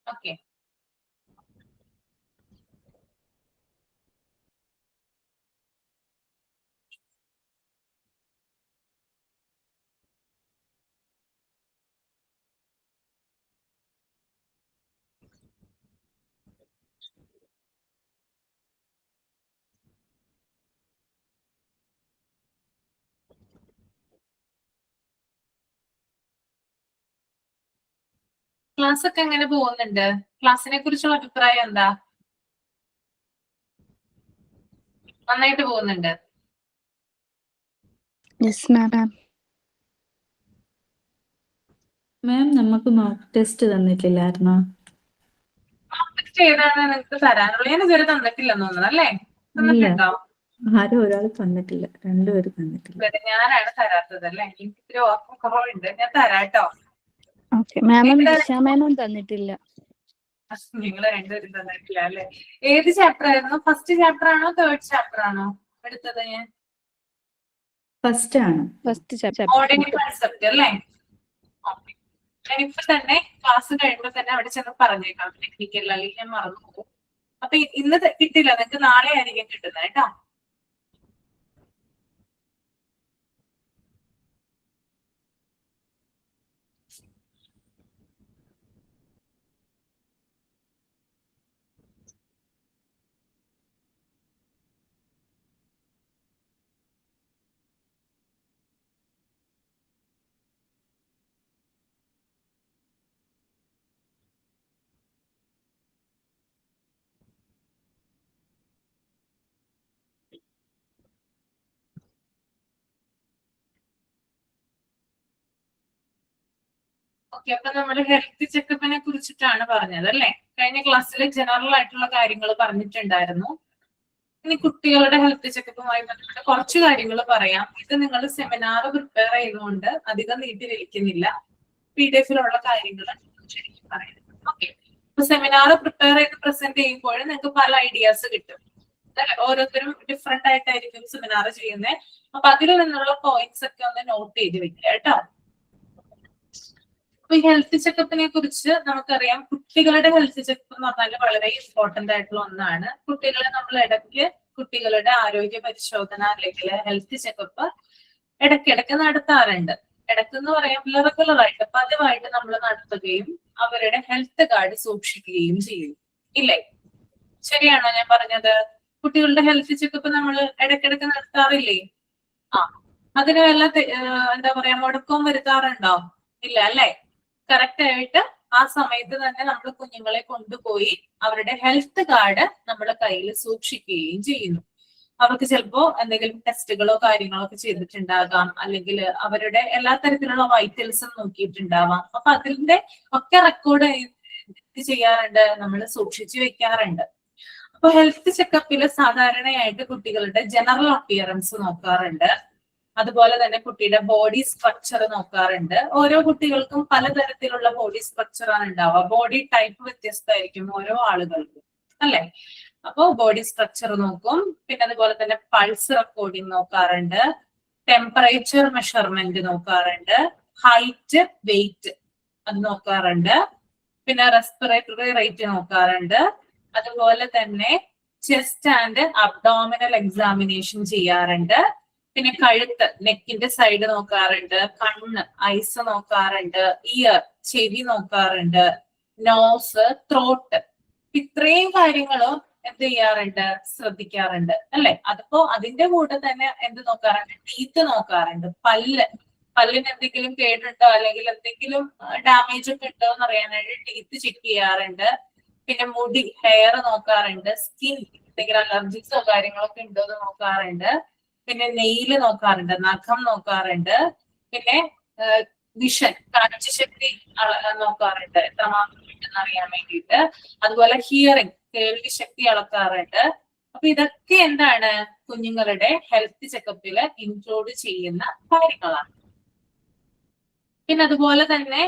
ഓക്കെ. ക്ലാസ് ഒക്കെ എങ്ങനെ പോകുന്നുണ്ട്? ക്ലാസ്സിനെ കുറിച്ചുള്ള അഭിപ്രായം എന്താ? നന്നായിട്ട് പോകുന്നുണ്ട്? മാം, നമുക്ക് മോക്ക് ടെസ്റ്റ് തന്നിട്ടില്ലായിരുന്നോ? മോക്ക് ടെസ്റ്റ് ഏതാണ് നിങ്ങൾക്ക് തരാനുള്ളത്? ഞാൻ ഇതുവരെ തന്നിട്ടില്ലെന്ന് തോന്നുന്നു അല്ലേ? തന്നിട്ടുണ്ടോ? ആരും ഒരാൾ തന്നിട്ടില്ല, 2 പേര് തന്നിട്ടില്ല. ഞാനാണ് തരാത്തത് അല്ലേ? എനിക്ക് ഇത്തിരി ഓർമ്മ കുറവുണ്ട്. ഞാൻ തരാട്ടോ. തന്നിട്ടില്ല. നിങ്ങള് 2 പേരും തന്നിട്ടില്ല അല്ലെ? ഏത് ചാപ്റ്റർ ആയിരുന്നു? ഫസ്റ്റ് ചാപ്റ്റർ ആണോ 3rd ചാപ്റ്റർ ആണോ എടുത്തത്? ഞാൻ ഫസ്റ്റ് ആണ്. ഓർഡിനറി കൺസെപ്റ്റ് അല്ലേ? ഞാനിപ്പോ തന്നെ ക്ലാസ് കഴിയുമ്പോൾ തന്നെ അവിടെ ചെന്ന് പറഞ്ഞേക്കാം ടെക്നിക്കൽ, അല്ലെങ്കിൽ ഞാൻ മറന്നു പോകും. അപ്പൊ ഇന്ന് കിട്ടില്ല, നിങ്ങൾക്ക് നാളെ ആയിരിക്കും കിട്ടുന്നത് കേട്ടോ. ഓക്കെ, അപ്പൊ നമ്മൾ ഹെൽത്ത് ചെക്കപ്പിനെ കുറിച്ചിട്ടാണ് പറഞ്ഞത് അല്ലേ? കഴിഞ്ഞ ക്ലാസ്സിൽ ജനറൽ ആയിട്ടുള്ള കാര്യങ്ങൾ പറഞ്ഞിട്ടുണ്ടായിരുന്നു. ഇനി കുട്ടികളുടെ ഹെൽത്ത് ചെക്കപ്പുമായി ബന്ധപ്പെട്ട് കുറച്ച് കാര്യങ്ങൾ പറയാം. ഇത് നിങ്ങൾ സെമിനാർ പ്രിപ്പയർ ചെയ്തുകൊണ്ട് അധികം നീട്ടി വലിക്കുന്നില്ല. PDF-ലുള്ള കാര്യങ്ങളാണ് ശരിക്കും പറയുന്നത്. ഓക്കെ, അപ്പൊ സെമിനാർ പ്രിപ്പയർ ചെയ്ത് പ്രസന്റ് ചെയ്യുമ്പോൾ നിങ്ങൾക്ക് പല ഐഡിയാസ് കിട്ടും. ഓരോരുത്തരും ഡിഫറെന്റ് ആയിട്ടായിരിക്കും സെമിനാർ ചെയ്യുന്നത്. അപ്പൊ അതിൽ നിന്നുള്ള പോയിന്റ്സ് ഒക്കെ ഒന്ന് നോട്ട് ചെയ്ത് വെക്കുക കേട്ടോ. അപ്പൊ ഈ ഹെൽത്ത് ചെക്കപ്പിനെ കുറിച്ച് നമുക്കറിയാം, കുട്ടികളുടെ ഹെൽത്ത് ചെക്കപ്പ് എന്ന് പറഞ്ഞാൽ വളരെ ഇമ്പോർട്ടന്റ് ആയിട്ടുള്ള ഒന്നാണ്. കുട്ടികളെ നമ്മൾ ഇടയ്ക്ക് കുട്ടികളുടെ ആരോഗ്യ പരിശോധന അല്ലെങ്കിൽ ഹെൽത്ത് ചെക്കപ്പ് ഇടയ്ക്കിടയ്ക്ക് നടത്താറുണ്ട്. ഇടയ്ക്കെന്ന് പറയുമ്പോൾ റെഗുലർ ആയിട്ട് പതിവായിട്ട് നമ്മൾ നടത്തുകയും അവരുടെ ഹെൽത്ത് കാർഡ് സൂക്ഷിക്കുകയും ചെയ്യും, ഇല്ലേ? ശരിയാണോ ഞാൻ പറഞ്ഞത്? കുട്ടികളുടെ ഹെൽത്ത് ചെക്കപ്പ് നമ്മൾ ഇടയ്ക്കിടയ്ക്ക് നടത്താറില്ലേ? അതിന് വല്ല എന്താ പറയാ മുടക്കവും വരുത്താറുണ്ടോ? ഇല്ല അല്ലെ? കറക്റ്റ് ആയിട്ട് ആ സമയത്ത് തന്നെ നമ്മൾ കുഞ്ഞുങ്ങളെ കൊണ്ടുപോയി അവരുടെ ഹെൽത്ത് കാർഡ് നമ്മുടെ കയ്യിൽ സൂക്ഷിക്കുകയും ചെയ്യുന്നു. അവർക്ക് ചിലപ്പോ എന്തെങ്കിലും ടെസ്റ്റുകളോ കാര്യങ്ങളോ ഒക്കെ ചെയ്തിട്ടുണ്ടാകാം, അല്ലെങ്കിൽ അവരുടെ എല്ലാ തരത്തിലുള്ള വൈറ്റൽസും നോക്കിയിട്ടുണ്ടാവാം. അപ്പൊ അതിന്റെ ഒക്കെ റെക്കോർഡ് ചെയ്യാറുണ്ട്, നമ്മൾ സൂക്ഷിച്ചു വെക്കാറുണ്ട്. അപ്പൊ ഹെൽത്ത് ചെക്കപ്പില് സാധാരണയായിട്ട് കുട്ടികളുടെ ജനറൽ അപ്പിയറൻസ് നോക്കാറുണ്ട്. അതുപോലെ തന്നെ കുട്ടിയുടെ ബോഡി സ്ട്രക്ചർ നോക്കാറുണ്ട്. ഓരോ കുട്ടികൾക്കും പലതരത്തിലുള്ള ബോഡി സ്ട്രക്ചർ ആണ് ഉണ്ടാവുക. ബോഡി ടൈപ്പ് വ്യത്യസ്തമായിരിക്കും ഓരോ ആളുകൾക്കും, അല്ലെ? അപ്പോ ബോഡി സ്ട്രക്ചർ നോക്കും. പിന്നെ അതുപോലെ തന്നെ പൾസ് റെക്കോർഡിംഗ് നോക്കാറുണ്ട്, ടെമ്പറേച്ചർ മെഷർമെന്റ് നോക്കാറുണ്ട്, ഹൈറ്റ് വെയിറ്റ് അത് നോക്കാറുണ്ട്, പിന്നെ റെസ്പിറേറ്ററി റേറ്റ് നോക്കാറുണ്ട്. അതുപോലെ തന്നെ ചെസ്റ്റ് ആൻഡ് അബ്ഡോമിനൽ എക്സാമിനേഷൻ ചെയ്യാറുണ്ട്. പിന്നെ കഴുത്ത്, നെക്കിന്റെ സൈഡ് നോക്കാറുണ്ട്, കണ്ണ്, ഐസ് നോക്കാറുണ്ട്, ഇയർ, ചെവി നോക്കാറുണ്ട്, നോസ്, ത്രോട്ട്. ഇത്രയും കാര്യങ്ങളും എന്ത് ചെയ്യാറുണ്ട്? ശ്രദ്ധിക്കാറുണ്ട്, അല്ലെ? അതിപ്പോ അതിന്റെ കൂടെ തന്നെ എന്ത് നോക്കാറുണ്ട്? ടീത്ത് നോക്കാറുണ്ട്, പല്ലിന് എന്തെങ്കിലും കേടുണ്ടോ അല്ലെങ്കിൽ എന്തെങ്കിലും ഡാമേജ് ഒക്കെ ഉണ്ടോ എന്ന് അറിയാനായിട്ട് ടീത്ത് ചെക്ക് ചെയ്യാറുണ്ട്. പിന്നെ മുടി, ഹെയർ നോക്കാറുണ്ട്, സ്കിൻ എന്തെങ്കിലും അലർജീസോ കാര്യങ്ങളൊക്കെ ഉണ്ടോ എന്ന് നോക്കാറുണ്ട്. പിന്നെ നെയില് നോക്കാറുണ്ട്, നഖം നോക്കാറുണ്ട്. പിന്നെ വിഷൻ, കാഴ്ചശക്തി നോക്കാറുണ്ട്, എത്രമാത്രം ഉണ്ടെന്ന് അറിയാൻ വേണ്ടിയിട്ട്. അതുപോലെ ഹിയറിംഗ്, കേൾവി ശക്തി അളക്കാറുണ്ട്. അപ്പൊ ഇതൊക്കെ എന്താണ്? കുഞ്ഞുങ്ങളുടെ ഹെൽത്ത് ചെക്കപ്പില് ഇൻക്ലൂഡ് ചെയ്യുന്ന കാര്യങ്ങളാണ്. പിന്നെ അതുപോലെ തന്നെ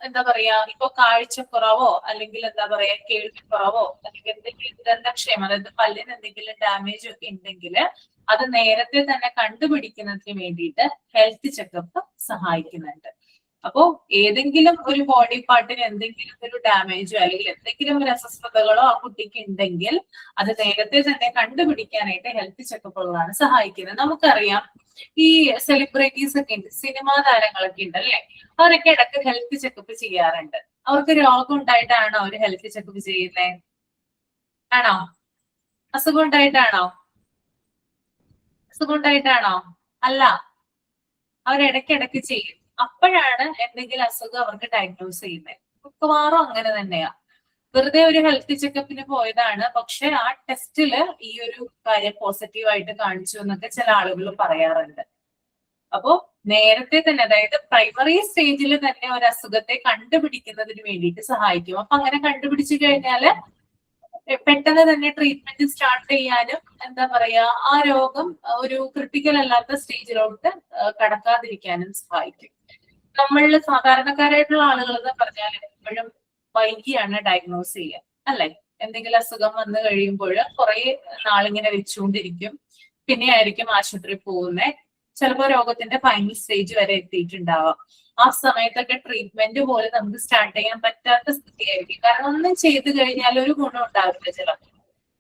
എന്താ പറയാ, ഇപ്പൊ കാഴ്ചക്കുറവോ അല്ലെങ്കിൽ എന്താ പറയാ കേൾവിക്കുറവോ അല്ലെങ്കിൽ എന്തെങ്കിലും ദന്തക്ഷേമം, അതായത് പല്ലിന് എന്തെങ്കിലും ഡാമേജ് ഒക്കെ ഉണ്ടെങ്കിൽ അത് നേരത്തെ തന്നെ കണ്ടുപിടിക്കുന്നതിന് വേണ്ടിയിട്ട് ഹെൽത്ത് ചെക്കപ്പ് സഹായിക്കുന്നുണ്ട്. അപ്പോ ഏതെങ്കിലും ഒരു ബോഡി പാർട്ടിന് എന്തെങ്കിലും ഒരു ഡാമേജോ അല്ലെങ്കിൽ എന്തെങ്കിലും ഒരു അസ്വസ്ഥതകളോ ആ കുട്ടിക്ക് ഉണ്ടെങ്കിൽ അത് നേരത്തെ തന്നെ കണ്ടുപിടിക്കാനായിട്ട് ഹെൽത്ത് ചെക്കപ്പുകളാണ് സഹായിക്കുന്നത്. നമുക്കറിയാം ഈ സെലിബ്രിറ്റീസ് ഒക്കെ ഉണ്ട്, സിനിമാ താരങ്ങളൊക്കെ ഉണ്ട് അല്ലെ? അവരൊക്കെ ഇടയ്ക്ക് ഹെൽത്ത് ചെക്കപ്പ് ചെയ്യാറുണ്ട്. അവർക്ക് രോഗം ഉണ്ടായിട്ടാണോ അവർ ഹെൽത്ത് ചെക്കപ്പ് ചെയ്യുന്നത്? ആണോ? അസുഖം ഉണ്ടായിട്ടാണോ? അസുഖം ഉണ്ടായിട്ടാണോ? അല്ല, അവരിടയ്ക്കിടയ്ക്ക് ചെയ്യും. അപ്പോഴാണ് എന്തെങ്കിലും അസുഖം അവർക്ക് ഡയഗ്നോസ് ചെയ്യുന്നത്. മിക്കവാറും അങ്ങനെ തന്നെയാ. വെറുതെ ഒരു ഹെൽത്ത് ചെക്കപ്പിന് പോയതാണ്, പക്ഷെ ആ ടെസ്റ്റില് ഈ ഒരു കാര്യം പോസിറ്റീവായിട്ട് കാണിച്ചു എന്നൊക്കെ ചില ആളുകൾ പറയാറുണ്ട്. അപ്പോ നേരത്തെ തന്നെ, അതായത് പ്രൈമറി സ്റ്റേജിൽ തന്നെ ഒരു അസുഖത്തെ കണ്ടുപിടിക്കുന്നതിന് വേണ്ടിയിട്ട് സഹായിക്കും. അപ്പൊ അങ്ങനെ കണ്ടുപിടിച്ചു കഴിഞ്ഞാല് പെട്ടെന്ന് തന്നെ ട്രീറ്റ്മെന്റ് സ്റ്റാർട്ട് ചെയ്യാനും എന്താ പറയാ, ആ രോഗം ഒരു ക്രിട്ടിക്കൽ അല്ലാത്ത സ്റ്റേജിലോട്ട് കടക്കാതിരിക്കാനും സഹായിക്കും. നമ്മളിൽ സാധാരണക്കാരായിട്ടുള്ള ആളുകൾ എന്ന് പറഞ്ഞാൽ എപ്പോഴും വൈകിയാണ് ഡയഗ്നോസ് ചെയ്യുക, അല്ലെ? എന്തെങ്കിലും അസുഖം വന്നു കഴിയുമ്പോൾ കുറെ നാളിങ്ങനെ വെച്ചുകൊണ്ടിരിക്കും, പിന്നെ ആയിരിക്കും ആശുപത്രി പോകുന്നത്. ചിലപ്പോൾ രോഗത്തിന്റെ ഫൈനൽ സ്റ്റേജ് വരെ എത്തിയിട്ടുണ്ടാവാം. ആ സമയത്തൊക്കെ ട്രീറ്റ്മെന്റ് പോലും നമുക്ക് സ്റ്റാർട്ട് ചെയ്യാൻ പറ്റാത്ത സ്ഥിതിയായിരിക്കും. കാരണം ഒന്നും ചെയ്തു കഴിഞ്ഞാൽ ഒരു ഗുണം ഉണ്ടാവില്ല. ചിലപ്പോൾ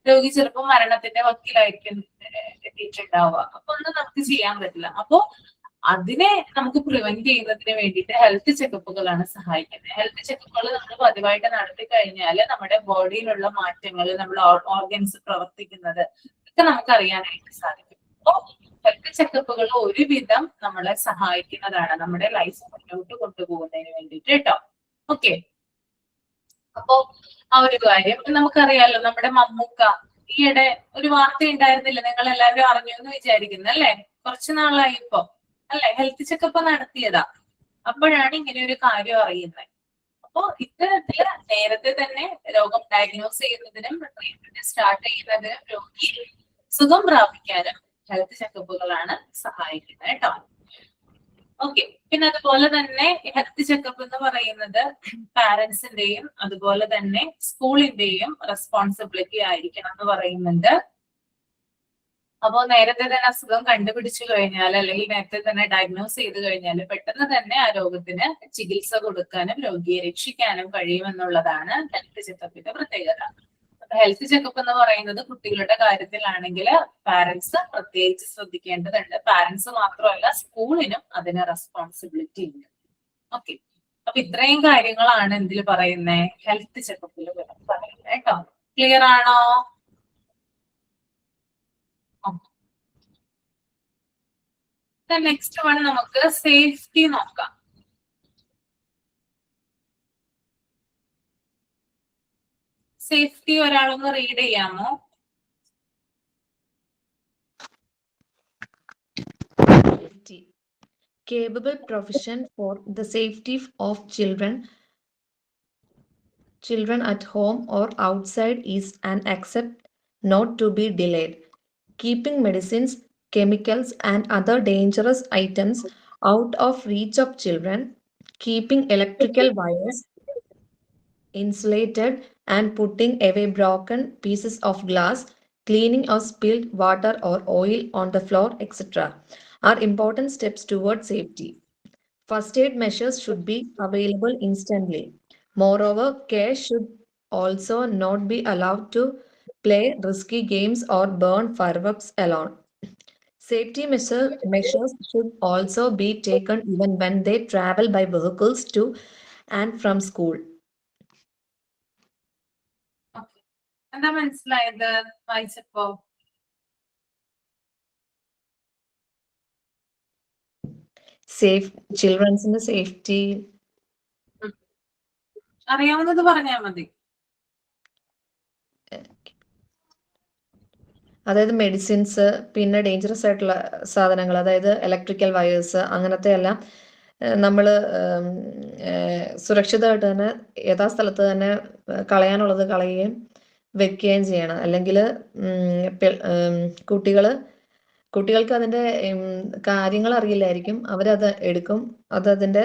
രോഗി ചിലപ്പോൾ മരണത്തിന്റെ വക്കിലായിരിക്കും എത്തിയിട്ടുണ്ടാവുക. അപ്പൊ ഒന്നും നമുക്ക് ചെയ്യാൻ പറ്റില്ല. അപ്പോ അതിനെ നമുക്ക് പ്രിവെന്റ് ചെയ്യുന്നതിന് വേണ്ടിയിട്ട് ഹെൽത്ത് ചെക്കപ്പുകളാണ് സഹായിക്കുന്നത്. ഹെൽത്ത് ചെക്കപ്പുകൾ നമ്മൾ പതിവായിട്ട് നടത്തി കഴിഞ്ഞാൽ നമ്മുടെ ബോഡിയിലുള്ള മാറ്റങ്ങൾ, നമ്മുടെ ഓർഗൻസ് പ്രവർത്തിക്കുന്നത് ഒക്കെ നമുക്ക് അറിയാനായിട്ട് സാധിക്കും. അപ്പോ ഹെൽത്ത് ചെക്കപ്പുകൾ ഒരുവിധം നമ്മളെ സഹായിക്കുന്നതാണ് നമ്മുടെ ലൈഫ് മുന്നോട്ട് കൊണ്ടുപോകുന്നതിന് വേണ്ടിയിട്ട് കേട്ടോ. ഓക്കെ, അപ്പോ ആ ഒരു കാര്യം നമുക്കറിയാലോ. നമ്മുടെ മമ്മൂക്ക ഈയിടെ ഒരു വാർത്ത ഉണ്ടായിരുന്നില്ല, നിങ്ങൾ എല്ലാവരും അറിഞ്ഞു എന്ന് വിചാരിക്കുന്നു അല്ലെ? കുറച്ചു നാളായി ഇപ്പൊ അല്ലെ ഹെൽത്ത് ചെക്കപ്പ് നടത്തിയതാ. അപ്പോഴാണ് ഇങ്ങനെ ഒരു കാര്യം അറിയുന്നത്. അപ്പോ ഇത്തരത്തില് നേരത്തെ തന്നെ രോഗം ഡയഗ്നോസ് ചെയ്യുന്നതിനും ട്രീറ്റ്മെന്റ് സ്റ്റാർട്ട് ചെയ്യുന്നതിനും രോഗി സുഖം പ്രാപിക്കാനും ഹെൽത്ത് ചെക്കപ്പുകളാണ് സഹായിക്കുന്നത് കേട്ടോ. ഓക്കെ, പിന്നെ അതുപോലെ തന്നെ ഹെൽത്ത് ചെക്കപ്പ് എന്ന് പറയുന്നത് പാരന്റ്സിന്റെയും അതുപോലെ തന്നെ സ്കൂളിന്റെയും റെസ്പോൺസിബിലിറ്റി ആയിരിക്കണം എന്ന് പറയുന്നുണ്ട്. അപ്പോ നേരത്തെ തന്നെ അസുഖം കണ്ടുപിടിച്ചു കഴിഞ്ഞാൽ അല്ലെങ്കിൽ നേരത്തെ തന്നെ ഡയഗ്നോസ് ചെയ്ത് കഴിഞ്ഞാൽ പെട്ടെന്ന് തന്നെ ആ രോഗത്തിന് ചികിത്സ കൊടുക്കാനും രോഗിയെ രക്ഷിക്കാനും കഴിയുമെന്നുള്ളതാണ് ഹെൽത്ത് ചെക്കപ്പിന്റെ പ്രത്യേകത. ഹെൽത്ത് ചെക്കപ്പ് എന്ന് പറയുന്നത് കുട്ടികളുടെ കാര്യത്തിലാണെങ്കിൽ പാരന്റ്സ് പ്രത്യേകിച്ച് ശ്രദ്ധിക്കേണ്ടതുണ്ട്. പാരന്റ്സ് മാത്രമല്ല, സ്കൂളിനും അതിന് റെസ്പോൺസിബിലിറ്റി ഉണ്ട്. ഓക്കെ, അപ്പൊ ഇത്രയും കാര്യങ്ങളാണ് എന്തിൽ പറയുന്നത്? ഹെൽത്ത് ചെക്കപ്പിൽ പറയുന്നത് കേട്ടോ. ക്ലിയർ ആണോ? നെക്സ്റ്റ് വൺ നമുക്ക് സേഫ്റ്റി നോക്കാം. സേഫ്റ്റി ഒരാളൊന്ന് റീഡ് ചെയ്യാമോ? Safety. Capable provision for the safety of children at home or outside is an accept not to be delayed. Keeping medicines, chemicals, and other dangerous items out of reach of children, keeping electrical wires insulated, and putting away broken pieces of glass, cleaning or spilled water or oil on the floor, etc., are important steps toward safety. First aid measures should be available instantly. Moreover, care should also not be allowed to play risky games or burn fireworks alone. Safety measures should also be taken even when they travel by vehicles to and from school. എന്താ മനസ്സിലായത് വായിച്ചപ്പോ? Safe ചിൽഡ്രൻസിന്റെ safety അറിയാവുന്നത് പറഞ്ഞാൽ മതി. അതായത് medicines, പിന്നെ dangerous ആയിട്ടുള്ള സാധനങ്ങൾ, അതായത് ഇലക്ട്രിക്കൽ വയേഴ്സ്, അങ്ങനത്തെ എല്ലാം നമ്മൾ സുരക്ഷിതമായിട്ട് തന്നെ യഥാസ്ഥലത്ത് തന്നെ കളയാനുള്ളത് കളയുകയും വെക്കുകയും ചെയ്യണം. അല്ലെങ്കിൽ കുട്ടികൾക്ക് അതിൻ്റെ കാര്യങ്ങൾ അറിയില്ലായിരിക്കും, അവരത് എടുക്കും. അതിൻ്റെ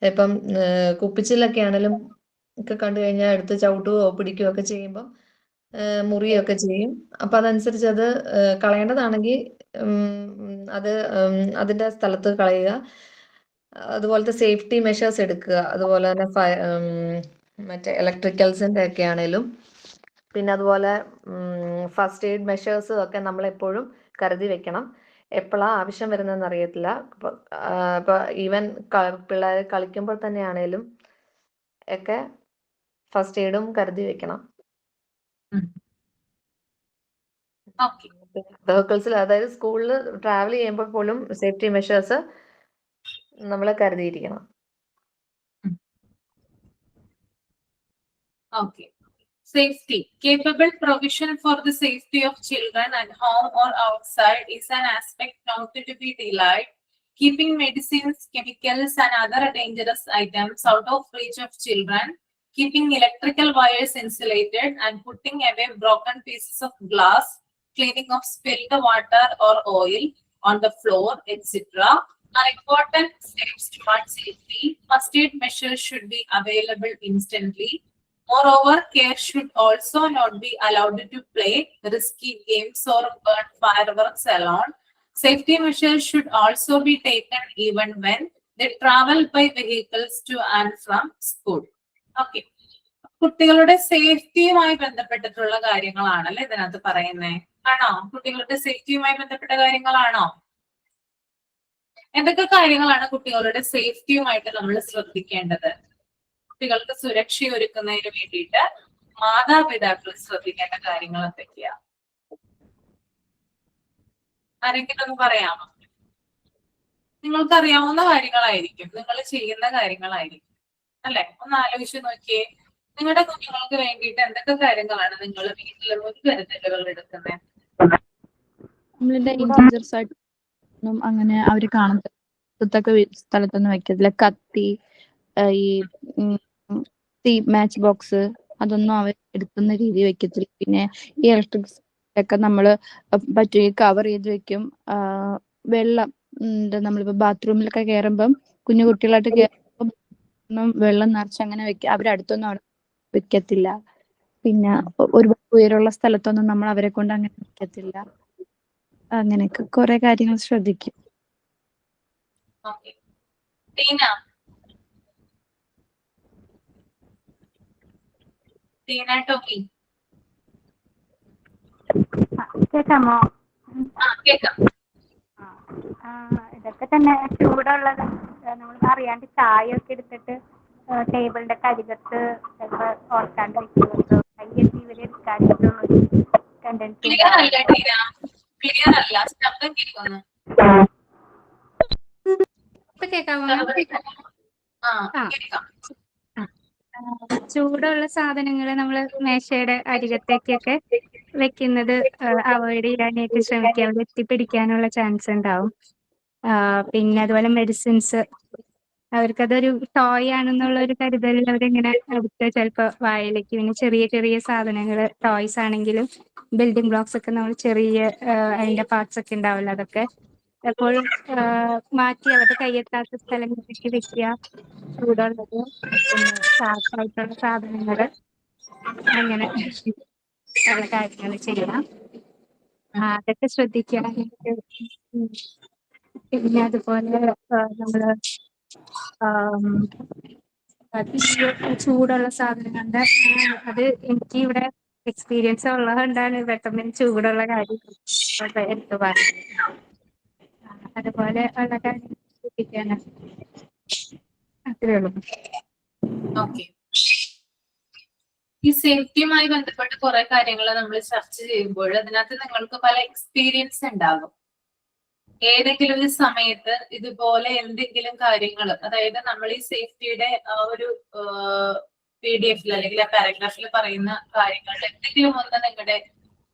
ഇപ്പം കുപ്പിച്ചില്ലൊക്കെ ആണെങ്കിലും ഒക്കെ കണ്ടു കഴിഞ്ഞാൽ എടുത്ത് ചവിട്ടുകയോ പിടിക്കുകയോ ഒക്കെ ചെയ്യുമ്പം മുറിയൊക്കെ ചെയ്യും. അപ്പം അതനുസരിച്ച് അത് കളയേണ്ടതാണെങ്കിൽ അത് അതിൻ്റെ സ്ഥലത്ത് കളയുക. അതുപോലത്തെ സേഫ്റ്റി മെഷേഴ്സ് എടുക്കുക. അതുപോലെ തന്നെ മറ്റേ ഇലക്ട്രിക്കൽസിൻ്റെ ഒക്കെ ആണെങ്കിലും, പിന്നെ അതുപോലെ ഫസ്റ്റ് എയ്ഡ് മെഷേഴ്സും ഒക്കെ നമ്മളെപ്പോഴും കരുതി വെക്കണം. എപ്പോഴാണ് ആവശ്യം വരുന്നതെന്ന് അറിയത്തില്ല. ഇപ്പോൾ ഈവൻ പിള്ളേർ കളിക്കുമ്പോൾ തന്നെയാണേലും ഒക്കെ ഫസ്റ്റ് എയ്ഡും കരുതി വെക്കണം. വെഹിക്കിൾസിൽ, അതായത് സ്കൂളിൽ ട്രാവൽ ചെയ്യുമ്പോൾ പോലും സേഫ്റ്റി മെഷേഴ്സ് നമ്മൾ കരുതിയിരിക്കണം. Okay. Safety. Capable provision for the safety of children at home or outside is an aspect not to be delayed. Keeping medicines, chemicals, and other dangerous items out of reach of children, keeping electrical wires insulated, and putting away broken pieces of glass, cleaning of spilled water or oil on the floor, etc., are important steps towards safety. First aid measures should be available instantly. Moreover, care should also not be allowed to play risky games or burn fireworks alone. Safety measures should also be taken even when they travel by vehicles to and from school. Okay. കുട്ടികളുടെ സേഫ്റ്റിയുമായി ബന്ധപ്പെട്ടിട്ടുള്ള കാര്യങ്ങളാണല്ലേ ഇതിനകത്ത് പറയുന്നത്? ആണോ? കുട്ടികളുടെ സേഫ്റ്റിയുമായി ബന്ധപ്പെട്ട കാര്യങ്ങളാണോ? എന്തൊക്കെ കാര്യങ്ങളാണ് കുട്ടികളുടെ സേഫ്റ്റിയുമായിട്ട് നമ്മൾ ശ്രദ്ധിക്കേണ്ടത്? കുട്ടികൾക്ക് സുരക്ഷ ഒരുക്കുന്നതിന് വേണ്ടിയിട്ട് മാതാപിതാക്കൾ ശ്രദ്ധിക്കേണ്ട കാര്യങ്ങൾ എന്തൊക്കെയാ? ആരെങ്കിലും ഒന്ന് പറയാമോ? നിങ്ങൾക്ക് അറിയാവുന്ന കാര്യങ്ങളായിരിക്കും, നിങ്ങൾ ചെയ്യുന്ന കാര്യങ്ങളായിരിക്കും അല്ലെ? ഒന്ന് ആലോചിച്ച് നോക്കിയേ, നിങ്ങളുടെ കുഞ്ഞുങ്ങൾക്ക് വേണ്ടിയിട്ട് എന്തൊക്കെ കാര്യങ്ങളാണ് നിങ്ങൾ വീട്ടിൽ മുൻകരുതലുകൾ എടുക്കുന്നത്? നമ്മളുടെ ഇൻഡേഞ്ചേഴ്സ് ആയിട്ടൊന്നും അങ്ങനെ അവര് കാണത്തക്ക സ്ഥലത്തൊന്നും വെക്കത്തില്ല. കത്തി, ഈ മാച്ച് ബോക്സ്, അതൊന്നും അവർ എടുക്കുന്ന രീതി വെക്കത്തില്ല. പിന്നെ ഈ ഇലക്ട്രിക് ഒക്കെ നമ്മള് പറ്റുമെങ്കിൽ കവർ ചെയ്ത് വെക്കും. വെള്ളം നമ്മളിപ്പോ ബാത്റൂമിലൊക്കെ കയറുമ്പം കുഞ്ഞു കുട്ടികളായിട്ട് കയറുമ്പം വെള്ളം നിറച്ച് അങ്ങനെ വെക്കുക. അവരടുത്തൊന്നും അവിടെ വെക്കത്തില്ല. പിന്നെ ഒരുപാട് ഉയരമുള്ള സ്ഥലത്തൊന്നും നമ്മൾ അവരെ കൊണ്ട് അങ്ങനെ വെക്കത്തില്ല. അങ്ങനെയൊക്കെ കുറെ കാര്യങ്ങൾ ശ്രദ്ധിക്കും. കേക്കാമോ? ഇതൊക്കെ തന്നെ ചൂടുള്ളത് നമ്മൾ അറിയാണ്ട് ചായ ഒക്കെ എടുത്തിട്ട് ടേബിളിന്റെ കരികത്ത് ഓർക്കാണ്ട് വെക്കുന്നത്, കയ്യെത്തി ഇവരെ എടുക്കാനുള്ള ടെൻഡൻസി. കേൾക്കാമോ? ആ ആ. കേൾക്കാം. ചൂടുള്ള സാധനങ്ങൾ നമ്മൾ മേശയുടെ അരികത്തേക്കൊക്കെ വെക്കുന്നത് അവോയ്ഡ് ചെയ്യാനായിട്ട് ശ്രമിക്കുക. അവിടെ എത്തിപ്പിടിക്കാനുള്ള ചാൻസ് ഉണ്ടാവും. പിന്നെ അതുപോലെ മെഡിസിൻസ്, അവർക്കതൊരു ടോയ് ആണെന്നുള്ള ഒരു കരുതലിൽ അവരിങ്ങനെ എടുത്ത് ചിലപ്പോൾ വായിലേക്ക്, പിന്നെ ചെറിയ ചെറിയ സാധനങ്ങൾ ടോയ്സ് ആണെങ്കിലും ബിൽഡിംഗ് ബ്ലോക്സ് ഒക്കെ നമ്മൾ ചെറിയ അതിന്റെ പാർട്സ് ഒക്കെ ഉണ്ടാവില്ല, അതൊക്കെ എപ്പോഴും മാറ്റി അവരുടെ കയ്യെത്താത്ത സ്ഥലങ്ങളിലേക്ക് വെക്കുക. ചൂടുള്ളത്, പിന്നെ ഷാർപ്പായിട്ടുള്ള സാധനങ്ങൾ, അങ്ങനെ ഉള്ള കാര്യങ്ങൾ ചെയ്യണം. അതൊക്കെ ശ്രദ്ധിക്കുക. പിന്നെ അതുപോലെ നമ്മള് ചൂടുള്ള സാധനങ്ങളുടെ അത് എനിക്ക് ഇവിടെ എക്സ്പീരിയൻസ് ഉള്ളതുകൊണ്ടാണ് പെട്ടെന്ന് ചൂടുള്ള കാര്യം എടുത്തു പറയുന്നത്. അതുപോലെ ഉള്ള കാര്യം ശ്രദ്ധിക്കാണ്. അത്രേ ഉള്ളൂ. ഓക്കെ. ഈ സേഫ്റ്റിയുമായി ബന്ധപ്പെട്ട് കുറെ കാര്യങ്ങൾ നമ്മൾ ചർച്ച ചെയ്യുമ്പോൾ അതിനകത്ത് നിങ്ങൾക്ക് പല എക്സ്പീരിയൻസ് ഉണ്ടാകും. ഏതെങ്കിലും ഒരു സമയത്ത് ഇതുപോലെ എന്തെങ്കിലും കാര്യങ്ങൾ, അതായത് നമ്മൾ ഈ സേഫ്റ്റിയുടെ ഒരു PDF അല്ലെങ്കിൽ ആ പാരഗ്രാഫിൽ പറയുന്ന കാര്യങ്ങൾ എന്തെങ്കിലും ഒന്ന് നിങ്ങളുടെ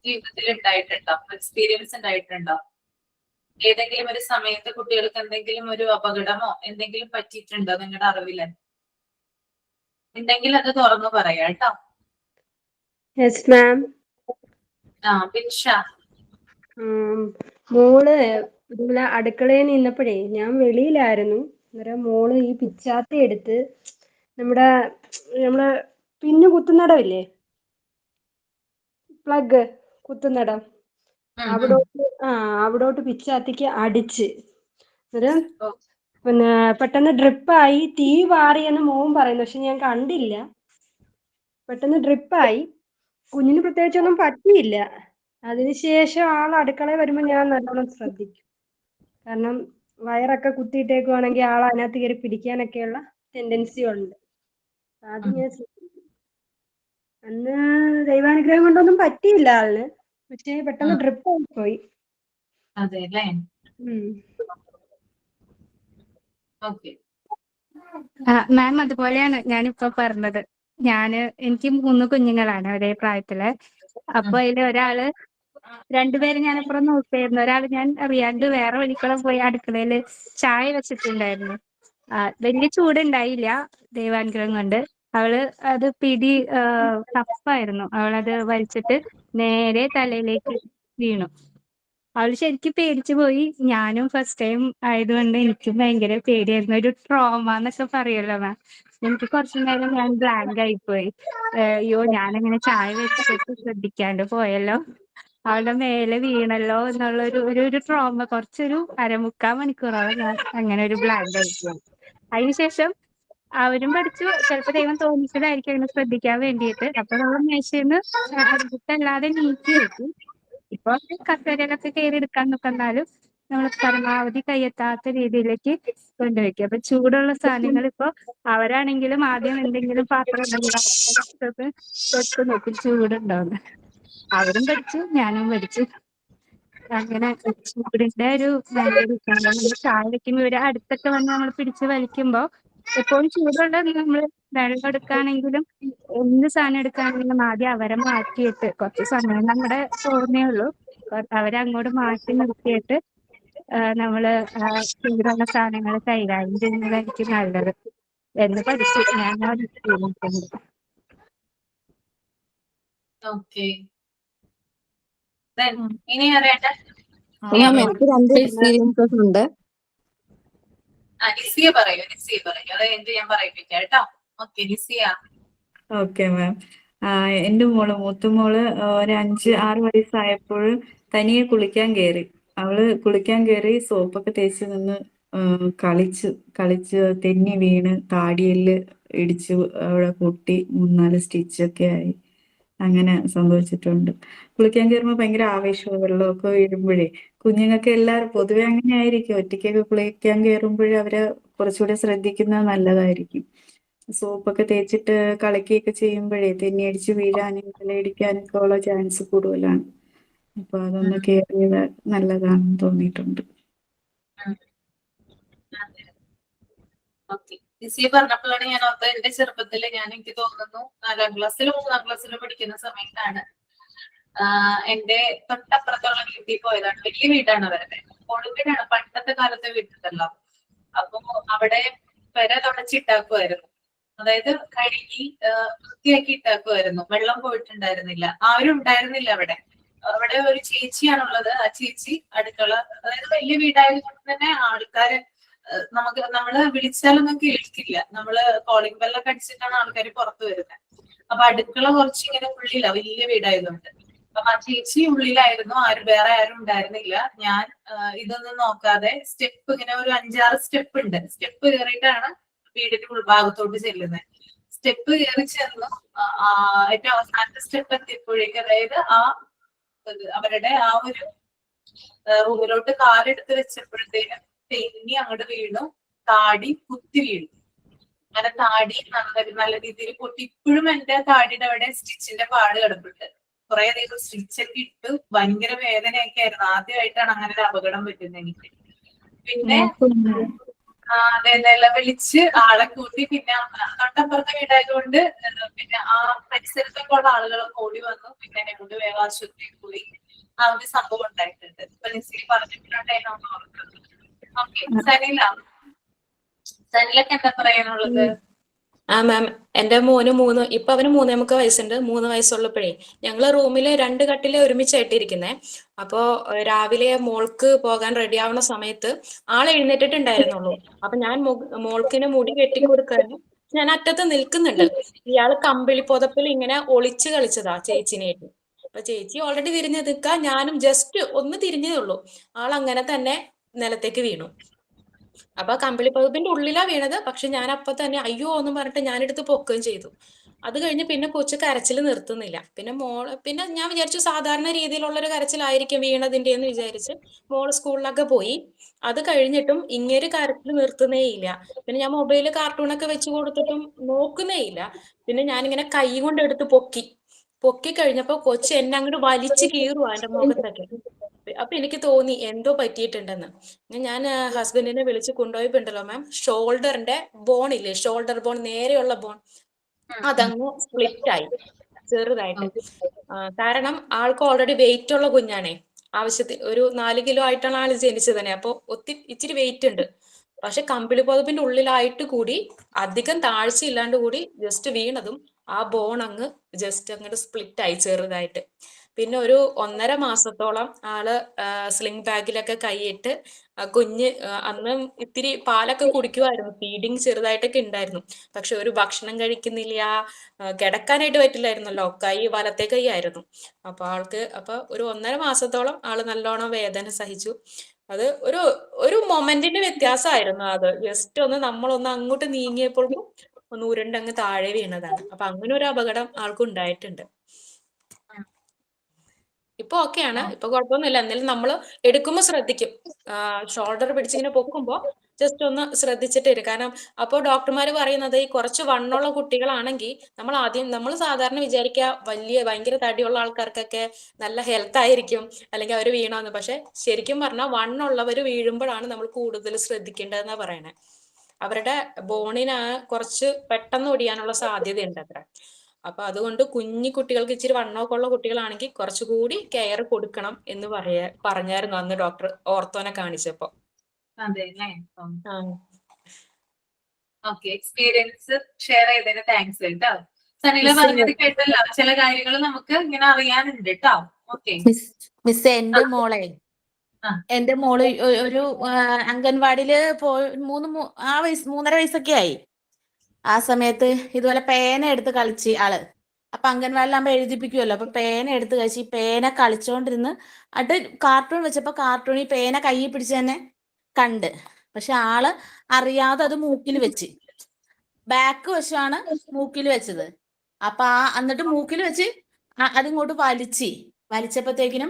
ജീവിതത്തിൽ ഉണ്ടായിട്ടുണ്ടോ? എക്സ്പീരിയൻസ് ഉണ്ടായിട്ടുണ്ടോ? ഏതെങ്കിലും ഒരു സമയത്ത് കുട്ടികൾക്ക് എന്തെങ്കിലും ഒരു അപകടമോ എന്തെങ്കിലും പറ്റിയിട്ടുണ്ടോ നിങ്ങളുടെ അറിവില്? ഉണ്ടെങ്കിൽ അത് തുറന്നു പറയാം കേട്ടോ. Yes ma'am. ബിൻഷ. മോള് ഇതുപോലെ അടുക്കളയിൽ നിന്നപ്പോഴേ ഞാൻ വെളിയിലായിരുന്നു. അന്നേരം മോള് ഈ പിച്ചാത്തി എടുത്ത് നമ്മള് പിന്നു കുത്തുന്നിടമില്ലേ, പ്ലഗ് കുത്തുന്നിടം, അവിടോട്ട് പിച്ചാത്തിക്ക് അടിച്ച്. അന്നേരം പിന്നെ പെട്ടെന്ന് ഡ്രിപ്പായി, തീ പാറിയെന്ന് മോൻ പറയുന്നു, പക്ഷെ ഞാൻ കണ്ടില്ല. പെട്ടെന്ന് ഡ്രിപ്പായി, കുഞ്ഞിന് പ്രത്യേകിച്ചൊന്നും പറ്റിയില്ല. അതിനുശേഷം ആൾ അടുക്കളയിൽ വരുമ്പോൾ ഞാൻ നല്ലോണം ശ്രദ്ധിക്കും. കാരണം വയറൊക്കെ കുത്തിയിട്ടേക്കുവാണെങ്കിൽ ആൾ അതിനകത്ത് കയറി പിടിക്കാനൊക്കെയുള്ള ടെൻഡൻസി ഉണ്ട്. അത് ഞാൻ ശ്രദ്ധിക്കും. അന്ന് ദൈവാനുഗ്രഹം കൊണ്ടൊന്നും പറ്റിയില്ല ആളിന്, പക്ഷേ പെട്ടെന്ന് ഡ്രിപ്പ് ആയി പോയി. അതെല്ലേ. മാം, അതുപോലെയാണ് ഞാനിപ്പോ പറഞ്ഞത്. എനിക്ക് 3 കുഞ്ഞുങ്ങളാണ് ഒരേ പ്രായത്തില്. അപ്പൊ അതില് ഒരാള്, രണ്ടുപേര് ഞാനപ്പുറം നോക്കിയായിരുന്നു. ഒരാള് ഞാൻ അറിയാണ്ട് വേറെ വഴിക്കുള്ള പോയി അടുക്കളയില് ചായ വെച്ചിട്ടുണ്ടായിരുന്നു. വലിയ ചൂടുണ്ടായില്ല, ദൈവാനുഗ്രഹം കൊണ്ട്. അവള് അത് ടഫായിരുന്നു. അവളത് വലിച്ചിട്ട് നേരെ തലയിലേക്ക് വീണു. അവള് ശരിക്കും പേടിച്ചു പോയി. ഞാനും ഫസ്റ്റ് ടൈം ആയതുകൊണ്ട് എനിക്കും ഭയങ്കര പേടിയായിരുന്നു. ഒരു ട്രോമ എന്നൊക്കെ പറയുമല്ലോ മാം. എനിക്ക് കുറച്ചു നേരം ഞാൻ ബ്ലാങ്ക് ആയിപ്പോയി. അയ്യോ, ഞാനങ്ങനെ ചായ വെച്ചിട്ട് ശ്രദ്ധിക്കാണ്ട് പോയല്ലോ, അവളുടെ മേലെ വീണല്ലോ എന്നുള്ള ഒരു ട്രോമ. കുറച്ചൊരു 1/4 മണിക്കൂറോളം ഞാൻ അങ്ങനെ ഒരു ബ്ലാങ്ക് ആയിപ്പോയി. അതിനുശേഷം അവരും പഠിച്ചു. ചിലപ്പോൾ ദൈവം തോന്നിച്ചതായിരിക്കും അങ്ങനെ ശ്രദ്ധിക്കാൻ വേണ്ടിയിട്ട്. അപ്പൊ നമ്മൾ മേശന്ന് അടുത്തല്ലാതെ നീക്കി വെക്കും. ഇപ്പൊ കസേരയിലൊക്കെ കയറി എടുക്കാൻ നോക്കുന്നാലും നമ്മൾ പരമാവധി കയ്യെത്താത്ത രീതിയിലേക്ക് കൊണ്ടുവയ്ക്കും. അപ്പൊ ചൂടുള്ള സാധനങ്ങൾ ഇപ്പൊ അവരാണെങ്കിലും ആദ്യം എന്തെങ്കിലും പാത്രം തൊട്ട് നോക്കും ചൂടുണ്ടോന്ന്. അവരും പഠിച്ചു, ഞാനും പഠിച്ചു. അങ്ങനെ ചൂടിന്റെ ഒരു ചായ വെക്കുമ്പോ ഇവര് അടുത്തൊക്കെ വന്ന് നമ്മൾ പിടിച്ച് വലിക്കുമ്പോ എപ്പോഴും ചൂടുള്ള നമ്മൾ വെള്ളം എടുക്കുകയാണെങ്കിലും എന്ത് സാധനം എടുക്കുകയാണെങ്കിലും ആദ്യം അവരെ മാറ്റിയിട്ട്, കുറച്ച് സമയം നമ്മുടെ ഓർമ്മയേ ഉള്ളൂ, അവരങ്ങോട്ട് മാറ്റി നിർത്തിയിട്ട് നമ്മള് ചൂടുള്ള സാധനങ്ങൾ കൈകാര്യം ചെയ്യുന്നതായിരിക്കും നല്ലത് എന്ന് പഠിച്ചു ഞാൻ. ഇനി അറിയട്ടെ. എനിക്ക് 2 എക്സ്പീരിയൻസസ് ഉണ്ട്. നിസിയ പറയൂ. അത് എന്ത് ഞാൻ പറയിപ്പിക്കാം കേട്ടോ. ഓക്കെ, നിസിയ. Okay ma'am. എൻ്റെ മൂത്തമോള് ഒരു 5-6 വയസ്സായപ്പോൾ തനിയെ കുളിക്കാൻ കയറി. അവള് കുളിക്കാൻ കയറി സോപ്പൊക്കെ തേച്ച് നിന്ന് കളിച്ച് തെന്നി വീണ് താടിയെല്ല് ഇടിച്ച് അവിടെ പൊട്ടി 3-4 സ്റ്റിച്ചൊക്കെ ആയി. അങ്ങനെ സംഭവിച്ചിട്ടുണ്ട്. കുളിക്കാൻ കയറുമ്പോൾ ഭയങ്കര ആവേശവും വെള്ളമൊക്കെ വീഴുമ്പോഴേ കുഞ്ഞുങ്ങൾക്ക് എല്ലാവരും പൊതുവെ അങ്ങനെ ആയിരിക്കും. ഒറ്റയ്ക്കൊക്കെ കുളിക്കാൻ കയറുമ്പോഴേ അവരെ കുറച്ചുകൂടെ ശ്രദ്ധിക്കുന്നത് നല്ലതായിരിക്കും. സോപ്പൊക്കെ തേച്ചിട്ട് കളിക്കുകയൊക്കെ ചെയ്യുമ്പോഴേ തെന്നിയടിച്ച് വീഴാനും തലയിടിക്കാനൊക്കെ ഉള്ള ചാൻസ് കൂടുതലാണ്. അപ്പൊ അതൊന്ന് കെയർ ചെയ്താൽ നല്ലതാണെന്ന് തോന്നിയിട്ടുണ്ട്. ഓക്കെ. ലിസി പറഞ്ഞപ്പോഴാണ് ഞാൻ ഓർത്തത്, എന്റെ ചെറുപ്പത്തില് എനിക്ക് തോന്നുന്നു 4ാം ക്ലാസ്സിലും 3ാം ക്ലാസ്സിലും പഠിക്കുന്ന സമയത്താണ് എന്റെ തൊട്ടപ്പുറത്തുള്ള വീട്ടിൽ പോയതാണ്. വലിയ വീടാണ് അവരുടെ, കൊടുവീടാണ്, പണ്ടത്തെ കാലത്തെ വീട്ടുണ്ടല്ലോ. അപ്പൊ അവിടെ പെര തുടച്ചിട്ടാക്കുമായിരുന്നു, അതായത് കഴുകി വൃത്തിയാക്കി ഇട്ടാക്കുമായിരുന്നു. വെള്ളം പോയിട്ടുണ്ടായിരുന്നില്ല, ആരും ഉണ്ടായിരുന്നില്ല അവിടെ. അവിടെ ഒരു ചേച്ചിയാണുള്ളത്. ആ ചേച്ചി അടുക്കള, അതായത് വലിയ വീടായതുകൊണ്ട് തന്നെ ആൾക്കാര് നമ്മള് വിളിച്ചാലൊന്നും കേൾക്കില്ല. നമ്മള് കോളിംഗ് ബെല്ലൊക്കെ അടിച്ചിട്ടാണ് ആൾക്കാർ പുറത്തു വരുന്നത്. അപ്പൊ അടുക്കള കുറച്ചിങ്ങനെ ഉള്ളില, വലിയ വീടായതുകൊണ്ട്. അപ്പൊ ആ ചേച്ചി ഉള്ളിലായിരുന്നു, വേറെ ആരും ഉണ്ടായിരുന്നില്ല. ഞാൻ ഇതൊന്നും നോക്കാതെ സ്റ്റെപ്പ്, ഇങ്ങനെ ഒരു 5-6 സ്റ്റെപ്പ് ഉണ്ട്, സ്റ്റെപ്പ് കയറിയിട്ടാണ് വീടിന്റെ ഉൾഭാഗത്തോട്ട് ചെല്ലുന്നത്. സ്റ്റെപ്പ് കയറി ചെന്നു ഏറ്റവും അവസാനത്തെ സ്റ്റെപ്പ് എത്തിയപ്പോഴേക്ക്, അതായത് അവരുടെ ആ ഒരു റൂമിലോട്ട് കാലെടുത്ത് വെച്ചപ്പോഴത്തേനും തെന്നി അങ്ങോട്ട് വീണു, താടി കുത്തി വീണു. അങ്ങനെ താടി നല്ല രീതിയിൽ പൊട്ടി. ഇപ്പോഴും എന്റെ താടിയുടെ അവിടെ സ്റ്റിച്ചിന്റെ പാട് കിടപ്പുണ്ട്. കുറെ അധികം സ്റ്റിച്ചൊക്കെ ഇട്ട് ഭയങ്കര വേദനയൊക്കെ ആയിരുന്നു. ആദ്യമായിട്ടാണ് അങ്ങനെ ഒരു അപകടം പറ്റുന്നത് എനിക്ക്. പിന്നെ അതെ, നിലവിളിച്ച് ആളെ കൂട്ടി. പിന്നെ തൊട്ടപ്പുറത്തെ വീടായതുകൊണ്ട് പിന്നെ ആ പരിസരത്തൊക്കെ ഉള്ള ആളുകളൊക്കെ ഓടി വന്നു. പിന്നെ എന്നെ കൊണ്ട് വേഗം ആശുപത്രിയിൽ പോയി. ആ ഒരു സംഭവം ഉണ്ടായിട്ടുണ്ട്. ഇപ്പൊ ലിസി പറഞ്ഞിട്ടുണ്ടായിരുന്നു ഓർക്കുന്നത്. ഓക്കെ, സനിലക്ക് എന്താ പറയാനുള്ളത്? മാം, എന്റെ മോന് ഇപ്പൊ അവന് 3 വയസ്സുണ്ട്. 3 വയസ്സുള്ളപ്പോഴേ ഞങ്ങള് റൂമില് 2 കട്ടില് ഒരുമിച്ചായിട്ടിരിക്കുന്നേ. അപ്പോ രാവിലെ മോൾക്ക് പോകാൻ റെഡി ആവുന്ന സമയത്ത് ആള് എഴുന്നേറ്റിട്ടുണ്ടായിരുന്നുള്ളൂ. അപ്പൊ ഞാൻ മോൾക്കിന് മുടി കെട്ടിക്കൊടുക്കാനും ഞാൻ അറ്റത്ത് നിൽക്കുന്നുണ്ട്. ഇയാള് കമ്പിളി പുതപ്പിൽ ഇങ്ങനെ ഒളിച്ചു കളിച്ചതാ ചേച്ചിനായിട്ട്. അപ്പൊ ചേച്ചി ഓൾറെഡി തിരിഞ്ഞു നിൽക്കുക, ഞാനും ജസ്റ്റ് ഒന്ന് തിരിഞ്ഞതേ ഉള്ളൂ. ആളങ്ങനെ തന്നെ നിലത്തേക്ക് വീണു. അപ്പൊ കമ്പിളി പുതപ്പിന്റെ ഉള്ളിലാ വീണത്. പക്ഷെ ഞാൻ അപ്പൊ തന്നെ അയ്യോ എന്ന് പറഞ്ഞിട്ട് ഞാനെടുത്ത് പൊക്കുകയും ചെയ്തു. അത് കഴിഞ്ഞ് പിന്നെ കൊച്ചു കരച്ചിൽ നിർത്തുന്നില്ല. പിന്നെ ഞാൻ വിചാരിച്ചു സാധാരണ രീതിയിലുള്ളൊരു കരച്ചിലായിരിക്കും വീണതിന്റെ എന്ന് വിചാരിച്ച് മോള് സ്കൂളിലൊക്കെ പോയി. അത് കഴിഞ്ഞിട്ടും ഇങ്ങേര് കരച്ചിൽ നിർത്തുന്നേ ഇല്ല. പിന്നെ ഞാൻ മൊബൈലിൽ കാർട്ടൂണൊക്കെ വെച്ച് കൊടുത്തിട്ടും നോക്കുന്നേ ഇല്ല. പിന്നെ ഞാനിങ്ങനെ കൈ കൊണ്ട് എടുത്ത് പൊക്കി കഴിഞ്ഞപ്പോ കൊച്ചു എന്നെ അങ്ങോട്ട് വലിച്ചു കീറുവാ എന്റെ മുഖത്തൊക്കെ. അപ്പൊ എനിക്ക് തോന്നി എന്തോ പറ്റിയിട്ടുണ്ടെന്ന്. ഞാൻ ഹസ്ബൻഡിനെ വിളിച്ച് കൊണ്ടുപോയപ്പോണ്ടല്ലോ മാം, ഷോൾഡറിന്റെ ബോൺ ഇല്ലേ, ഷോൾഡർ ബോൺ, നേരെയുള്ള ബോൺ, അതങ്ങ് സ്പ്ലിറ്റ് ആയി ചെറുതായിട്ട്. കാരണം ആൾക്ക് ഓൾറെഡി വെയിറ്റ് ഉള്ള കുഞ്ഞാണേ. ആവശ്യത്തിന് ഒരു 4 കിലോ ആയിട്ടാണ് ആള് ജനിച്ചത് തന്നെ. അപ്പൊ ഇച്ചിരി വെയിറ്റ് ഉണ്ട്. പക്ഷെ കമ്പിളി പുതപ്പിന്റെ ഉള്ളിലായിട്ട് കൂടി അധികം താഴ്ച ഇല്ലാണ്ട് കൂടി ജസ്റ്റ് വീണതും ആ ബോൺ അങ്ങ് ജസ്റ്റ് അങ്ങോട്ട് സ്പ്ലിറ്റ് ആയി ചെറുതായിട്ട്. പിന്നെ ഒരു 1.5 മാസത്തോളം ആള് സ്ലിംഗ് ബാഗിലൊക്കെ കൈയിട്ട് കുഞ്ഞ് അന്ന് ഇത്തിരി പാലൊക്കെ കുടിക്കുമായിരുന്നു, ഫീഡിങ് ചെറുതായിട്ടൊക്കെ ഉണ്ടായിരുന്നു. പക്ഷെ ഒരു ഭക്ഷണം കഴിക്കുന്നില്ല, കിടക്കാനായിട്ട് പറ്റില്ലായിരുന്നല്ലോ, വലത്തെ കൈ ആയിരുന്നു. അപ്പൊ ഒരു 1.5 മാസത്തോളം ആള് നല്ലോണം വേദന സഹിച്ചു. അത് ഒരു മൊമെന്റിന്റെ വ്യത്യാസമായിരുന്നു. അത് ജസ്റ്റ് നമ്മളൊന്ന് അങ്ങോട്ട് നീങ്ങിയപ്പോഴും ഒന്ന് ഉരുണ്ടങ്ങ് താഴെ വീണതാണ്. അപ്പൊ അങ്ങനെ ഒരു അപകടം ആൾക്ക് ഉണ്ടായിട്ടുണ്ട്. ഇപ്പൊ ഓക്കെയാണ്, ഇപ്പൊ കുഴപ്പമൊന്നുമില്ല. എന്നാലും നമ്മള് എടുക്കുമ്പോ ശ്രദ്ധിക്കും. ഷോൾഡർ പിടിച്ചിങ്ങനെ പൊക്കുമ്പോ ജസ്റ്റ് ഒന്ന് ശ്രദ്ധിച്ചിട്ട് കാരണം അപ്പോൾ ഡോക്ടർമാര് പറയുന്നത് ഈ കുറച്ച് വണ്ണുള്ള കുട്ടികളാണെങ്കിൽ നമ്മൾ സാധാരണ വിചാരിക്കുക ഭയങ്കര തടിയുള്ള ആൾക്കാർക്കൊക്കെ നല്ല ഹെൽത്ത് ആയിരിക്കും, അല്ലെങ്കിൽ അവർ വീണാന്ന്. പക്ഷെ ശരിക്കും പറഞ്ഞാൽ വണ്ണുള്ളവര് വീഴുമ്പോഴാണ് നമ്മൾ കൂടുതൽ ശ്രദ്ധിക്കേണ്ടതെന്നാ പറയണേ. അവരുടെ ബോണിന് കുറച്ച് പെട്ടെന്ന് ഒടിയാനുള്ള സാധ്യതയുണ്ട് അത്ര. അപ്പൊ അതുകൊണ്ട് കുഞ്ഞി കുട്ടികൾക്ക്, ഇച്ചിരി വണ്ണമൊക്കെ ഉള്ള കുട്ടികളാണെങ്കിൽ കുറച്ചുകൂടി കെയർ കൊടുക്കണം എന്ന് പറഞ്ഞായിരുന്നു അന്ന് ഡോക്ടർ ഓർത്തോനെ കാണിച്ചപ്പോ. അതെ അല്ലേ? ഓക്കെ, എക്സ്പീരിയൻസ് ഷെയർ ചെയ്തതിന് താങ്ക്സ് കേട്ടോ. സനില പറഞ്ഞത് കേട്ടല്ലോ, ചില കാര്യങ്ങൾ നമുക്ക് ഇങ്ങനെ അറിയാനുണ്ട് കേട്ടോ. ഓക്കെ മിസ്, എന്റെ മോള് ഒരു അംഗൻവാടിയില് 3.5 വയസ്സൊക്കെ ആയി. ആ സമയത്ത് ഇതുപോലെ പേന എടുത്ത് കളിച്ച് ആള്. അപ്പൊ അംഗൻവാടിയിലാകുമ്പോ എഴുതിപ്പിക്കുമല്ലോ. അപ്പൊ പേന എടുത്ത് കളിച്ച് ഈ പേന കളിച്ചോണ്ടിരുന്ന് അത് കാർട്ടൂൺ വെച്ചപ്പോ കാർട്ടൂണിൽ പേന കൈ പിടിച്ച് തന്നെ കണ്ട്. പക്ഷെ ആള് അറിയാതെ അത് മൂക്കിൽ വെച്ച്, ബാക്ക് വശമാണ് മൂക്കിൽ വെച്ചത്. അപ്പൊ എന്നിട്ട് മൂക്കിൽ വെച്ച് അതിങ്ങോട്ട് വലിച്ചപ്പോഴത്തേക്കിനും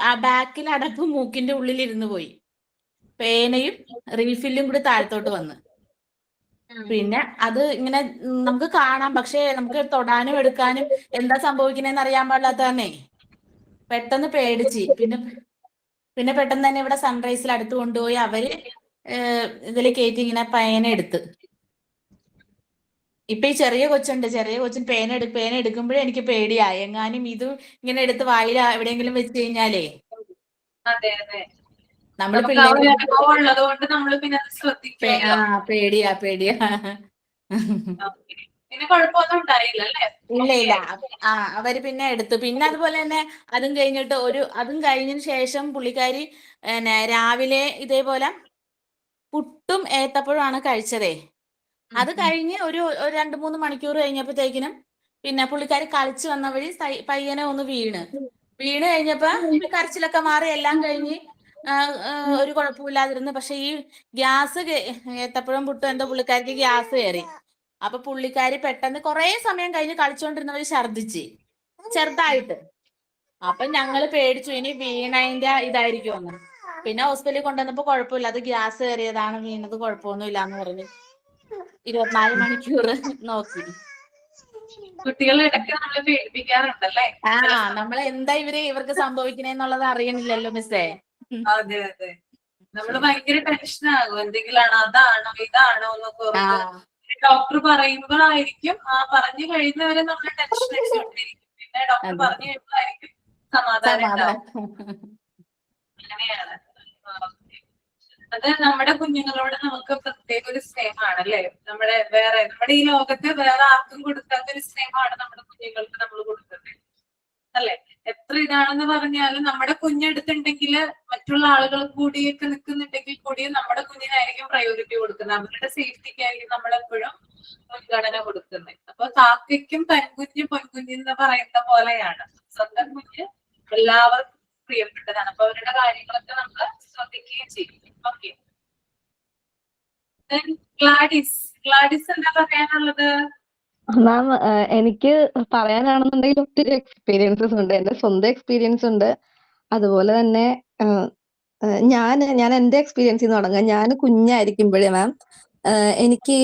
ആ ബാക്കിൽ അടപ്പ് മൂക്കിന്റെ ഉള്ളിൽ ഇരുന്ന് പോയി. പേനയും റീഫില്ലും കൂടി താഴത്തോട്ട് വന്ന്. പിന്നെ അത് ഇങ്ങനെ നമുക്ക് കാണാം, പക്ഷെ നമുക്ക് തൊടാനും എടുക്കാനും എന്താ സംഭവിക്കുന്നതെന്ന് അറിയാൻ പാടില്ലാത്തതന്നെ. പെട്ടെന്ന് പേടിച്ച് പിന്നെ പെട്ടെന്ന് തന്നെ ഇവിടെ സൺറൈസിൽ അടുത്ത് കൊണ്ടുപോയി അവര് ഇതിൽ കയറ്റി ഇങ്ങനെ പേന എടുത്ത്. ഇപ്പൊ ഈ ചെറിയ കൊച്ചിന് പേന എടുക്കുമ്പോഴേ എനിക്ക് പേടിയായി. എങ്ങാനും ഇത് ഇങ്ങനെ എടുത്ത് വായിൽ എവിടെയെങ്കിലും വെച്ച് കഴിഞ്ഞാലേ അതെ അതെ, നമ്മള് നമുക്ക് ആ ഒരു പിള്ളേര് അനുഭവം ഉള്ളത് കൊണ്ട് നമ്മൾ പിന്നെ അത് ശ്രദ്ധിക്കുമല്ലോ. പേടിയാ. Okay. പിന്നെ കുഴപ്പമൊന്നും ഉണ്ടായില്ല അല്ലേ? ഇല്ല. അവര് പിന്നെ എടുത്തു. പിന്നെ അതുപോലെ തന്നെ അതും കഴിഞ്ഞതിന് ശേഷം പുള്ളിക്കാരി രാവിലെ ഇതേപോലെ പുട്ടും ഏത്തപ്പഴമാണ് കഴിച്ചതേ. അത് കഴിഞ്ഞ് ഒരു 2-3 മണിക്കൂർ കഴിഞ്ഞപ്പോഴത്തേക്കിനും പിന്നെ പുള്ളിക്കാരി കളിച്ചു വന്ന വഴി പയ്യനെ ഒന്ന് വീണ് കഴിഞ്ഞപ്പോ കരച്ചിലൊക്കെ മാറി എല്ലാം കഴിഞ്ഞ് ഒരു കുഴപ്പമില്ലാതിരുന്നു. പക്ഷെ ഈ ഗ്യാസ് ഏത്തപ്പഴം പുട്ടും എന്തോ പുള്ളിക്കാരിക്ക് ഗ്യാസ് കയറി. അപ്പൊ പുള്ളിക്കാരി പെട്ടെന്ന് കുറെ സമയം കഴിഞ്ഞ് കളിച്ചോണ്ടിരുന്നവര് ഛർദിച്ച് ചെറുതായിട്ട്. അപ്പൊ ഞങ്ങള് പേടിച്ചു ഇനി വീണതിന്റെ ഇതായിരിക്കുമെന്ന്. പിന്നെ ഹോസ്പിറ്റലിൽ കൊണ്ടുവന്നപ്പോ കുഴപ്പമില്ല, അത് ഗ്യാസ് കയറിയതാണ്, വീണത് കുഴപ്പമൊന്നുമില്ല എന്ന് പറഞ്ഞു. 24 മണിക്കൂർ നോക്കി. കുട്ടികളെ ഇടയ്ക്ക് നമ്മളെ പേടിപ്പിക്കാറുണ്ടല്ലേ? നമ്മൾ എന്താ ഇവർക്ക് സംഭവിക്കണേന്നുള്ളത് അറിയണില്ലല്ലോ മിസ്സേ. അതെ അതെ, നമ്മള് ഭയങ്കര ടെൻഷൻ ആകും. എന്തെങ്കിലും അതാണോ ഇതാണോ എന്നൊക്കെ ഡോക്ടർ പറയുമ്പോഴായിരിക്കും പറഞ്ഞു കഴിയുന്നവരെ നമ്മൾ ടെൻഷൻ അടിച്ചുകൊണ്ടിരിക്കും. പിന്നെ ഡോക്ടർ പറഞ്ഞു കഴിയുമ്പോഴായിരിക്കും സമാധാനം ഉണ്ടാവും. അങ്ങനെയാണ്. അത് നമ്മുടെ കുഞ്ഞുങ്ങളോട് നമുക്ക് പ്രത്യേക ഒരു സ്നേഹമാണ് അല്ലേ? നമ്മുടെ ഈ ലോകത്ത് വേറെ ആർക്കും കൊടുക്കാത്ത ഒരു സ്നേഹമാണ് നമ്മുടെ കുഞ്ഞുങ്ങൾക്ക് നമ്മൾ കൊടുക്കുന്നത് അല്ലെ? എത്ര ഇതാണെന്ന് പറഞ്ഞാലും നമ്മുടെ കുഞ്ഞെടുത്തുണ്ടെങ്കിൽ മറ്റുള്ള ആളുകൾ കൂടിയൊക്കെ നിൽക്കുന്നുണ്ടെങ്കിൽ കൂടിയും നമ്മുടെ കുഞ്ഞിനായിരിക്കും പ്രയോറിറ്റി കൊടുക്കുന്നത്. അവരുടെ സേഫ്റ്റിക്കായിരിക്കും നമ്മളെപ്പോഴും മുൻഗണന കൊടുക്കുന്നത്. അപ്പൊ കാക്കയ്ക്കും തൻകുഞ്ഞ് പൊൻകുഞ്ഞ് എന്ന് പറയുന്ന പോലെയാണ്. സ്വന്തം കുഞ്ഞ് എല്ലാവർക്കും പ്രിയപ്പെട്ടതാണ്. അപ്പൊ അവരുടെ കാര്യങ്ങളൊക്കെ നമ്മൾ ശ്രദ്ധിക്കുകയും ചെയ്യും. ഓക്കെ, ഗ്ലാഡിസ് എന്താ പറയാനുള്ളത്? മാം, എനിക്ക് പറയാനാണെന്നുണ്ടെങ്കിൽ ഒത്തിരി എക്സ്പീരിയൻസസ് ഉണ്ട്. എന്റെ സ്വന്തം എക്സ്പീരിയൻസ് ഉണ്ട്. അതുപോലെ തന്നെ ഞാൻ എന്റെ എക്സ്പീരിയൻസിൽ നിന്ന് തുടങ്ങാം. ഞാൻ കുഞ്ഞായിരിക്കുമ്പോഴേ മാം, എനിക്ക്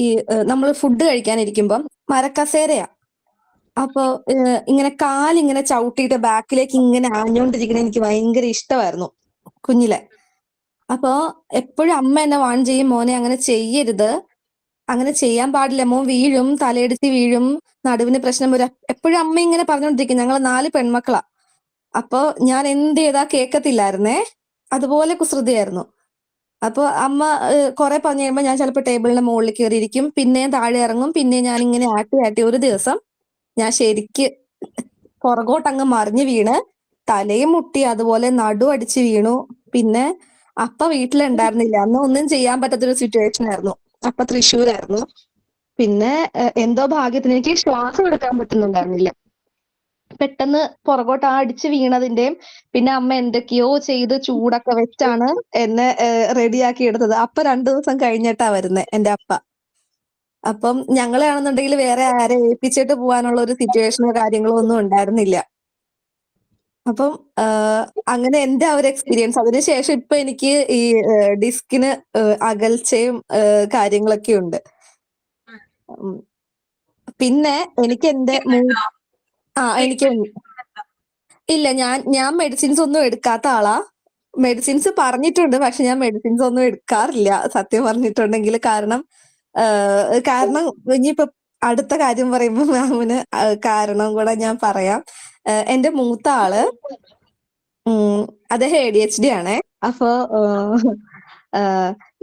ഈ നമ്മൾ ഫുഡ് കഴിക്കാനിരിക്കുമ്പം മരക്കസേരയാ. അപ്പൊ ഇങ്ങനെ കാലിങ്ങനെ ചവിട്ടിയിട്ട് ബാക്കിലേക്ക് ഇങ്ങനെ ആഞ്ഞോണ്ടിരിക്കണ എനിക്ക് ഭയങ്കര ഇഷ്ടമായിരുന്നു കുഞ്ഞിലെ. അപ്പൊ എപ്പോഴും അമ്മ എന്നെ വാൺ ചെയ്യും, മോനെ അങ്ങനെ ചെയ്യരുത്, അങ്ങനെ ചെയ്യാൻ പാടില്ല, മോൻ വീഴും, തലയിടിച്ച് വീഴും, നടുവിന് പ്രശ്നം വരും. എപ്പോഴും അമ്മ ഇങ്ങനെ പറഞ്ഞോണ്ടിരിക്കും. ഞങ്ങൾ 4 പെൺമക്കളാ. അപ്പൊ ഞാൻ എന്ത് ചെയ്താ കേൾക്കത്തില്ലായിരുന്നേ. അതുപോലെ കുസൃതിയായിരുന്നു. അപ്പൊ അമ്മ കുറെ പറഞ്ഞു കഴിയുമ്പോ ഞാൻ ചിലപ്പോൾ ടേബിളിന്റെ മുകളിൽ കയറിയിരിക്കും, പിന്നെയും താഴെ ഇറങ്ങും, പിന്നെ ഞാൻ ഇങ്ങനെ ആട്ടി ഒരു ദിവസം ഞാൻ ശരിക്ക് പുറകോട്ടങ്ങ് മറിഞ്ഞു വീണ് തലയും മുട്ടി, അതുപോലെ നടു അടിച്ച് വീണു. പിന്നെ അപ്പ വീട്ടിലുണ്ടായിരുന്നില്ല. അന്ന് ഒന്നും ചെയ്യാൻ പറ്റാത്തൊരു സിറ്റുവേഷൻ ആയിരുന്നു. അപ്പ തൃശ്ശൂരായിരുന്നു. പിന്നെ എന്തോ ഭാഗ്യത്തിന് എനിക്ക് ശ്വാസം എടുക്കാൻ പറ്റുന്നുണ്ടായിരുന്നില്ല. പെട്ടെന്ന് പുറകോട്ട് അടിച്ച് വീണതിന്റെയും പിന്നെ അമ്മ എന്തൊക്കെയോ ചെയ്ത് ചൂടൊക്കെ വെച്ചാണ് എന്നെ റെഡിയാക്കി എടുത്തത്. അപ്പ 2 ദിവസം കഴിഞ്ഞിട്ടാ വരുന്നേ എന്റെ അപ്പ. അപ്പം ഞങ്ങളെയാണെന്നുണ്ടെങ്കിൽ വേറെ ആരെ ഏൽപ്പിച്ചിട്ട് പോകാനുള്ള ഒരു സിറ്റുവേഷനോ കാര്യങ്ങളോ ഒന്നും ഉണ്ടായിരുന്നില്ല. അപ്പം അങ്ങനെ എന്റെ ആ ഒരു എക്സ്പീരിയൻസ്. അതിനുശേഷം ഇപ്പൊ എനിക്ക് ഈ ഡിസ്കിന് അകൽച്ചയും കാര്യങ്ങളൊക്കെ ഉണ്ട്. പിന്നെ എനിക്ക് എന്റെ എനിക്ക് ഇല്ല, ഞാൻ മെഡിസിൻസ് ഒന്നും എടുക്കാത്ത ആളാ. മെഡിസിൻസ് പറഞ്ഞിട്ടുണ്ട്, പക്ഷെ ഞാൻ മെഡിസിൻസ് ഒന്നും എടുക്കാറില്ല സത്യം പറഞ്ഞിട്ടുണ്ടെങ്കിൽ. കാരണം ഇനിയിപ്പോ അടുത്ത കാര്യം പറയുമ്പോ മാമിന് കാരണം കൂടെ ഞാൻ പറയാം. എന്റെ മൂത്ത ആള് അദ്ദേഹം ADHD ആണേ. അപ്പൊ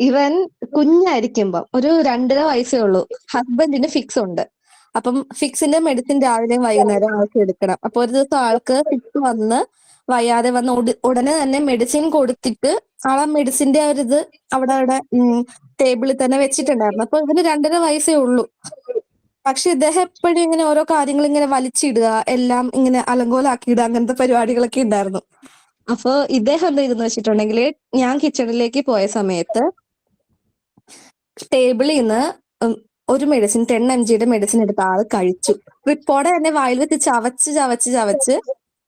ഇവൻ കുഞ്ഞായിരിക്കുമ്പം ഒരു 2.5 വയസ്സേ ഉള്ളൂ. ഹസ്ബൻഡിന് ഫിക്സ് ഉണ്ട്. അപ്പം ഫിക്സിന്റെ മെഡിസിൻ രാവിലെയും വൈകുന്നേരം ആൾക്ക് എടുക്കണം. അപ്പൊ ഒരു ദിവസം ആൾക്ക് ഫിക്സ് വന്ന് വയ്യാതെ വന്ന് ഉടനെ തന്നെ മെഡിസിൻ കൊടുത്തിട്ട് ആളെ മെഡിസിന്റെ ഒരു ഇത് അവിടെ ടേബിളിൽ തന്നെ വെച്ചിട്ടുണ്ടായിരുന്നു. അപ്പൊ ഇവന് 2.5 വയസ്സേ ഉള്ളൂ. പക്ഷെ ഇദ്ദേഹം എപ്പോഴും ഇങ്ങനെ ഓരോ കാര്യങ്ങൾ ഇങ്ങനെ വലിച്ചിടുക, എല്ലാം ഇങ്ങനെ അലങ്കോലാക്കിയിടുക, അങ്ങനത്തെ പരിപാടികളൊക്കെ ഉണ്ടായിരുന്നു. അപ്പൊ ഇദ്ദേഹം എന്താ ചെയ്തെന്ന് വെച്ചിട്ടുണ്ടെങ്കിൽ, ഞാൻ കിച്ചണിലേക്ക് പോയ സമയത്ത് ടേബിളിൽ നിന്ന് ഒരു മെഡിസിൻ 10 mg മെഡിസിൻ എടുത്ത് ആള് കഴിച്ചു. റിപ്പോർട്ട് തന്നെ വായിൽ വെച്ച് ചവച്ച്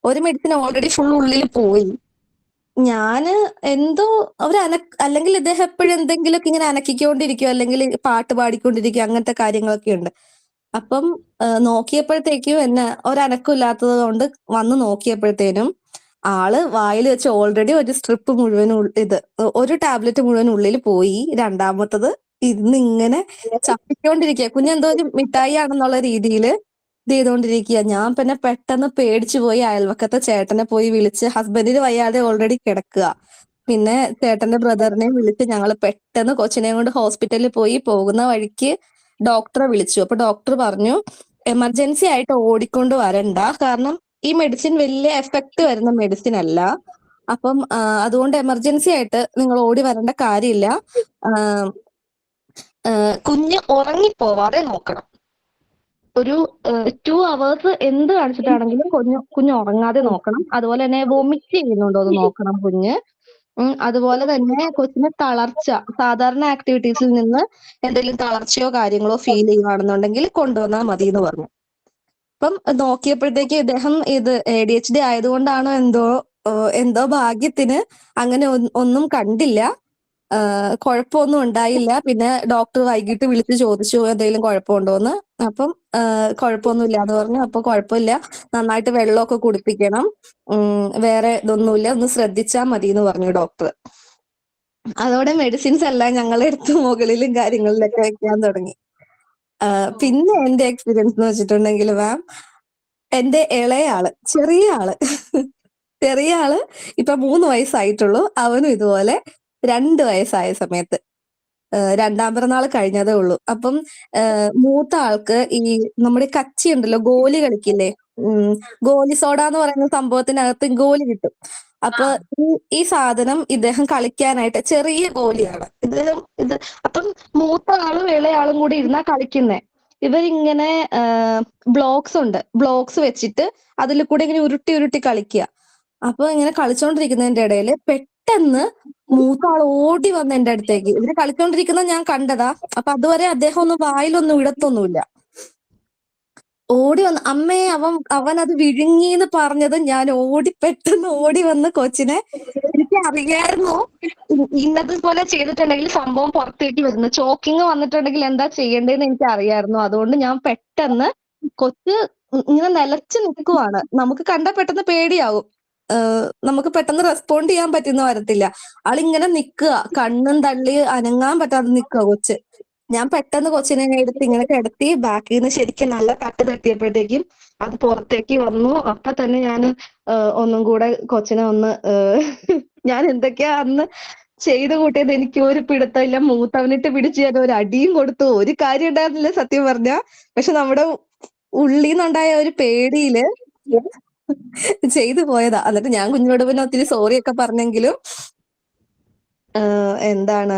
ഒരു മെഡിസിൻ ഓൾറെഡി ഫുൾ ഉള്ളിൽ പോയി. ഞാന് എന്തോ അല്ലെങ്കിൽ ഇദ്ദേഹം എപ്പോഴും എന്തെങ്കിലുമൊക്കെ ഇങ്ങനെ അനക്കിക്കൊണ്ടിരിക്കും, അല്ലെങ്കിൽ പാട്ട് പാടിക്കൊണ്ടിരിക്കും, അങ്ങനത്തെ കാര്യങ്ങളൊക്കെ ഉണ്ട്. അപ്പം നോക്കിയപ്പോഴത്തേക്കും എന്നെ ഒരനക്കം ഇല്ലാത്തത് കൊണ്ട് വന്ന് നോക്കിയപ്പോഴത്തേനും ആള് വായിൽ വെച്ച് ഓൾറെഡി ഒരു സ്ട്രിപ്പ് മുഴുവൻ ഒരു ടാബ്ലറ്റ് മുഴുവൻ ഉള്ളിൽ പോയി. രണ്ടാമത്തത് ഇരുന്ന് ഇങ്ങനെ ചപ്പിക്കൊണ്ടിരിക്കുക. കുഞ്ഞെന്തോ ഒരു മിഠായി ആണെന്നുള്ള രീതിയിൽ ഇത് ചെയ്തോണ്ടിരിക്കുക. ഞാൻ പിന്നെ പെട്ടെന്ന് പേടിച്ചു പോയി അയൽവക്കത്തെ ചേട്ടനെ പോയി വിളിച്ച്, ഹസ്ബൻഡിന് വയ്യാതെ ഓൾറെഡി കിടക്കുക. പിന്നെ ചേട്ടന്റെ ബ്രദറിനെയും വിളിച്ച് ഞങ്ങൾ പെട്ടെന്ന് കൊച്ചിനെയും കൊണ്ട് ഹോസ്പിറ്റലിൽ പോയി. പോകുന്ന വഴിക്ക് ഡോക്ടറെ വിളിച്ചു. അപ്പൊ ഡോക്ടർ പറഞ്ഞു എമർജൻസി ആയിട്ട് ഓടിക്കൊണ്ട് വരണ്ട, കാരണം ഈ മെഡിസിൻ വലിയ എഫക്ട് വരുന്ന മെഡിസിൻ അല്ല. അപ്പം അതുകൊണ്ട് എമർജൻസി ആയിട്ട് നിങ്ങൾ ഓടി വരേണ്ട കാര്യമില്ല. കുഞ്ഞ് ഉറങ്ങിപ്പോവാതെ നോക്കണം. ഒരു 2 hours എന്ത് കാണിച്ചിട്ടാണെങ്കിലും കുഞ്ഞ് ഉറങ്ങാതെ നോക്കണം. അതുപോലെ തന്നെ വൊമിറ്റ് ചെയ്യുന്നുണ്ടോ എന്ന് നോക്കണം കുഞ്ഞ്. അതുപോലെ തന്നെ കൊച്ചിന് തളർച്ച, സാധാരണ ആക്ടിവിറ്റീസിൽ നിന്ന് എന്തെങ്കിലും തളർച്ചയോ കാര്യങ്ങളോ ഫീൽ ചെയ്യുകയാണെന്നുണ്ടെങ്കിൽ കൊണ്ടുവന്നാൽ മതി എന്ന് പറഞ്ഞു. അപ്പം നോക്കിയപ്പോഴത്തേക്ക് ഇദ്ദേഹം ഇത് ADHD ആയതുകൊണ്ടാണോ എന്തോ ഭാഗ്യത്തിന് അങ്ങനെ ഒന്നും കണ്ടില്ല. കുഴപ്പമൊന്നും ഉണ്ടായില്ല. പിന്നെ ഡോക്ടർ വൈകിട്ട് വിളിച്ച് ചോദിച്ചു എന്തെങ്കിലും കുഴപ്പമുണ്ടോന്ന്. അപ്പം കുഴപ്പമൊന്നും ഇല്ലാന്ന് പറഞ്ഞു. അപ്പൊ കുഴപ്പമില്ല, നന്നായിട്ട് വെള്ളമൊക്കെ കുടിപ്പിക്കണം, വേറെ ഇതൊന്നുമില്ല, ഒന്ന് ശ്രദ്ധിച്ചാൽ മതി എന്ന് പറഞ്ഞു ഡോക്ടർ. അതോടെ മെഡിസിൻസ് എല്ലാം ഞങ്ങളെടുത്ത് മുകളിലും കാര്യങ്ങളിലൊക്കെ വെക്കാൻ തുടങ്ങി. പിന്നെ എന്റെ എക്സ്പീരിയൻസ് എന്ന് വെച്ചിട്ടുണ്ടെങ്കിൽ മാം, എന്റെ ഇളയാള് ചെറിയ ആള് ഇപ്പൊ 3 വയസ്സായിട്ടുള്ളൂ. അവനും ഇതുപോലെ 2 വയസ്സായ സമയത്ത് രണ്ടാം പിറന്നാൾ കഴിഞ്ഞതേ ഉള്ളൂ. അപ്പം മൂത്ത ആൾക്ക് ഈ നമ്മുടെ കച്ചി ഉണ്ടല്ലോ, ഗോലി കളിക്കില്ലേ, ഗോലി സോഡ എന്ന് പറയുന്ന സംഭവത്തിനകത്ത് ഗോലി കിട്ടും. അപ്പൊ ഈ സാധനം ഇദ്ദേഹം കളിക്കാനായിട്ട്, ചെറിയ ഗോലിയാണ് ഇത്. അപ്പം മൂത്ത ആളും ഇളയാളും കൂടി ഇരുന്നാ കളിക്കുന്നേ. ഇവരിങ്ങനെ ബ്ലോക്സ് വെച്ചിട്ട് അതിൽ കൂടെ ഇങ്ങനെ ഉരുട്ടി കളിക്കുക. അപ്പൊ ഇങ്ങനെ കളിച്ചോണ്ടിരിക്കുന്നതിന്റെ ഇടയിൽ പെട്ടെന്ന് മൂത്ത ആൾ ഓടി വന്ന് എന്റെ അടുത്തേക്ക്. ഇവര് കളിച്ചോണ്ടിരിക്കുന്നത് ഞാൻ കണ്ടതാ. അപ്പൊ അതുവരെ അദ്ദേഹം ഒന്നും വായിലൊന്നും ഇടത്തൊന്നുമില്ല. ഓടി വന്ന് അമ്മേ അവൻ അത് വിഴുങ്ങിന്ന് പറഞ്ഞത് ഞാൻ പെട്ടെന്ന് ഓടി വന്ന് കൊച്ചിനെ, എനിക്ക് അറിയായിരുന്നു ഇന്നതുപോലെ ചെയ്തിട്ടുണ്ടെങ്കിൽ സംഭവം പുറത്തേക്ക് വരുന്നു, ചോക്കിങ് വന്നിട്ടുണ്ടെങ്കിൽ എന്താ ചെയ്യേണ്ടതെന്ന് എനിക്ക് അറിയായിരുന്നു. അതുകൊണ്ട് ഞാൻ പെട്ടെന്ന്, കൊച്ച് ഇങ്ങനെ നിലച്ച് നിൽക്കുവാണ്, നമുക്ക് കണ്ട പെട്ടെന്ന് പേടിയാവും, നമുക്ക് പെട്ടെന്ന് റെസ്പോണ്ട് ചെയ്യാൻ പറ്റുന്ന വരത്തില്ല. ആളിങ്ങനെ നിക്കുക, കണ്ണും തള്ളി അനങ്ങാൻ പറ്റാതെ നിക്കുക കൊച്ച്. ഞാൻ പെട്ടെന്ന് കൊച്ചിനെ എടുത്ത് ഇങ്ങനെ കിടത്തി ബാക്കിൽ നിന്ന് ശരിക്കും നല്ല തട്ട് തട്ടിയപ്പോഴത്തേക്കും അത് പുറത്തേക്ക് വന്നു. അപ്പൊ തന്നെ ഞാൻ ഒന്നും കൂടെ കൊച്ചിനെ ഞാൻ എന്തൊക്കെയാ അന്ന് ചെയ്ത് കൂട്ടിയത് എനിക്ക് ഒരു പിടുത്തമില്ല. മൂത്തവനിട്ട് പിടിച്ച് ഞാൻ ഒരു അടിയും കൊടുത്തു. ഒരു കാര്യം ഉണ്ടായിരുന്നില്ല സത്യം പറഞ്ഞ. പക്ഷെ നമ്മുടെ ഉള്ളിന്നുണ്ടായ ഒരു പേടിയില് ചെയ്തു പോയതാ. എന്നിട്ട് ഞാൻ കുഞ്ഞോട് പിന്നെ ഒത്തിരി സോറി ഒക്കെ പറഞ്ഞെങ്കിലും എന്താണ്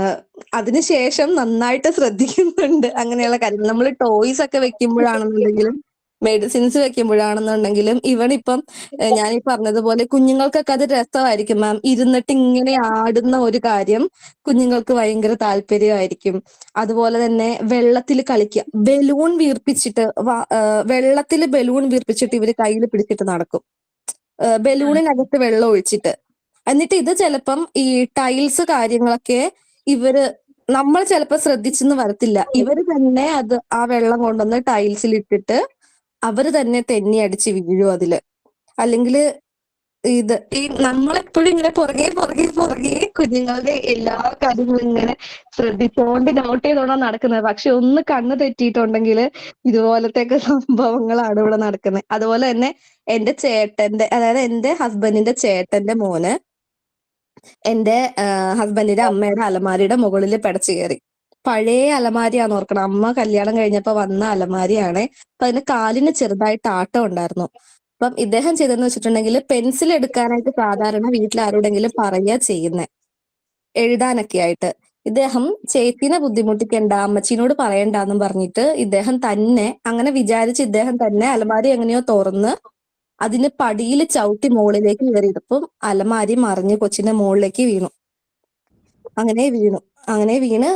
അതിനുശേഷം നന്നായിട്ട് ശ്രദ്ധിക്കുന്നുണ്ട് അങ്ങനെയുള്ള കാര്യങ്ങൾ. നമ്മൾ ടോയ്സ് ഒക്കെ വെക്കുമ്പോഴാണെന്നുണ്ടെങ്കിലും മെഡിസിൻസ് വെക്കുമ്പോഴാണെന്നുണ്ടെങ്കിലും ഇവനിപ്പം ഞാൻ ഈ പറഞ്ഞതുപോലെ കുഞ്ഞുങ്ങൾക്കൊക്കെ അത് രസമായിരിക്കും മാം. ഇരുന്നിട്ട് ഇങ്ങനെ ആടുന്ന ഒരു കാര്യം കുഞ്ഞുങ്ങൾക്ക് ഭയങ്കര താല്പര്യമായിരിക്കും. അതുപോലെ തന്നെ വെള്ളത്തിൽ കളിക്കുക, ബലൂൺ വീർപ്പിച്ചിട്ട് ഇവര് കയ്യിൽ പിടിച്ചിട്ട് നടക്കും, ബലൂണിനകത്ത് വെള്ളം ഒഴിച്ചിട്ട്. എന്നിട്ട് ഇത് ചിലപ്പം ഈ ടൈൽസ് കാര്യങ്ങളൊക്കെ നമ്മൾ ചിലപ്പോ ശ്രദ്ധിച്ചെന്ന് വരത്തില്ല. ഇവര് തന്നെ ആ വെള്ളം കൊണ്ടുവന്ന് ടൈൽസിൽ ഇട്ടിട്ട് അവര് തന്നെ തെന്നി അടിച്ച് വീഴും അതില്. അല്ലെങ്കിൽ ഈ നമ്മളെപ്പോഴും ഇങ്ങനെ പുറകെ കുഞ്ഞുങ്ങളുടെ എല്ലാ കാര്യങ്ങളും ഇങ്ങനെ ശ്രദ്ധിച്ചോണ്ട് നോട്ട് ചെയ്തോണ്ടാ നടക്കുന്നത്. പക്ഷെ ഒന്ന് കണ്ണ് തെറ്റിയിട്ടുണ്ടെങ്കിൽ ഇതുപോലത്തെയൊക്കെ സംഭവങ്ങളാണ് ഇവിടെ നടക്കുന്നത്. അതുപോലെ തന്നെ എന്റെ ചേട്ടന്റെ, അതായത് എന്റെ ഹസ്ബൻഡിന്റെ ചേട്ടന്റെ മോന് എന്റെ ഹസ്ബൻഡിന്റെ അമ്മയുടെ അലമാരിയുടെ മുകളിൽ പിടച്ചു കയറി. പഴയ അലമാരിയാന്ന് ഓർക്കണം, അമ്മ കല്യാണം കഴിഞ്ഞപ്പോ വന്ന അലമാരിയാണ്. അപ്പൊ അതിന് കാലിന് ചെറുതായിട്ട് ആട്ടം ഉണ്ടായിരുന്നു. അപ്പം ഇദ്ദേഹം ചെയ്തെന്ന് വെച്ചിട്ടുണ്ടെങ്കിൽ പെൻസിൽ എടുക്കാനായിട്ട് സാധാരണ വീട്ടിൽ ആരോടെങ്കിലും പറയുക ചെയ്യുന്നേ, എഴുതാനൊക്കെ ആയിട്ട്. ഇദ്ദേഹം ചേച്ചീനെ ബുദ്ധിമുട്ടിക്കണ്ട, അമ്മച്ചീനോട് പറയണ്ടെന്നും പറഞ്ഞിട്ട് ഇദ്ദേഹം തന്നെ അലമാരി എങ്ങനെയോ തുറന്ന് അതിന് പടിയിൽ ചവിട്ടി മുകളിലേക്ക് കയറിയപ്പം അലമാരി മറിഞ്ഞ് കൊച്ചിന്റെ മുകളിലേക്ക് വീണു. അങ്ങനെ വീണ്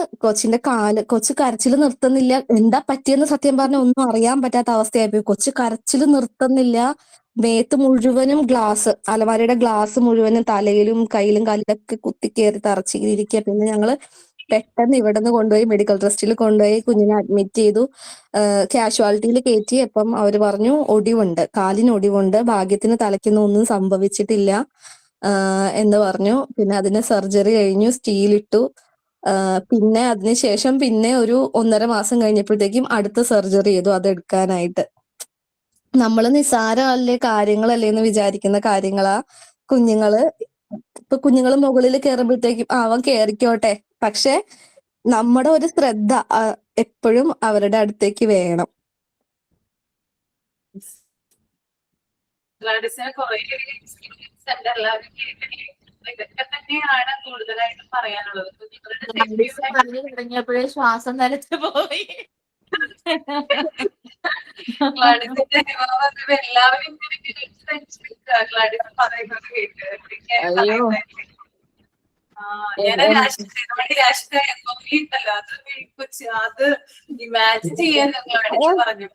കൊച്ചു കരച്ചിൽ നിർത്തുന്നില്ല. എന്താ പറ്റിയെന്ന് സത്യം പറഞ്ഞ ഒന്നും അറിയാൻ പറ്റാത്ത അവസ്ഥയായിപ്പോയി. കൊച്ചു കരച്ചിൽ നിർത്തുന്നില്ല. മേത്ത് മുഴുവനും അലമാരിയുടെ ഗ്ലാസ് മുഴുവനും തലയിലും കയ്യിലും കാലിലൊക്കെ കുത്തിക്കേറി തറച്ചിരിക്കുക. പിന്നെ ഞങ്ങള് പെട്ടെന്ന് ഇവിടെ നിന്ന് കൊണ്ടുപോയി മെഡിക്കൽ ട്രസ്റ്റിൽ കൊണ്ടുപോയി കുഞ്ഞിനെ അഡ്മിറ്റ് ചെയ്തു. കാഷ്വാലിറ്റിയിൽ കയറ്റി. അപ്പം അവർ പറഞ്ഞു ഒടിവുണ്ട്, കാലിന് ഒടിവുണ്ട്, ഭാഗ്യത്തിന് തലയ്ക്കൊന്നും ഒന്നും സംഭവിച്ചിട്ടില്ല എന്ന് പറഞ്ഞു. പിന്നെ അതിന് സർജറി കഴിഞ്ഞു, സ്റ്റീലിട്ടു. പിന്നെ അതിനുശേഷം പിന്നെ ഒരു 1.5 മാസം കഴിഞ്ഞപ്പോഴത്തേക്കും അടുത്ത സർജറി ചെയ്തു അതെടുക്കാനായിട്ട്. നമ്മൾ നിസ്സാരമല്ലേ കാര്യങ്ങളല്ലേ എന്ന് വിചാരിക്കുന്ന കാര്യങ്ങളാ കുഞ്ഞുങ്ങള്. ഇപ്പൊ കുഞ്ഞുങ്ങൾ മുകളിൽ കയറുമ്പോഴത്തേക്കും അവൻ കയറിക്കോട്ടെ, പക്ഷെ നമ്മുടെ ഒരു ശ്രദ്ധ എപ്പോഴും അവരുടെ അടുത്തേക്ക് വേണം. ഗ്ലാഡിസിന് കുറേ എക്സ്പീരിയൻസ് ഉണ്ട്, എല്ലാവരും കേട്ടില്ലേ? ഇതൊക്കെ തന്നെയാണ് കൂടുതലായിട്ടും പറയാനുള്ളത്. കുഞ്ഞുങ്ങളുടെ പറഞ്ഞു തുടങ്ങിയപ്പോഴേ ശ്വാസം നിലച്ചു പോയി. ഗ്ലാഡിസിന്റെ എല്ലാവരും ഗ്ലാഡിസ് പറയുന്നത് കേട്ട് ഞാൻ രാഷ്ട്രീയല്ലോ അത് കൊച്ചു അത് ഇമാജിൻ ചെയ്യാൻ ഗ്ലാഡിസ് പറഞ്ഞു.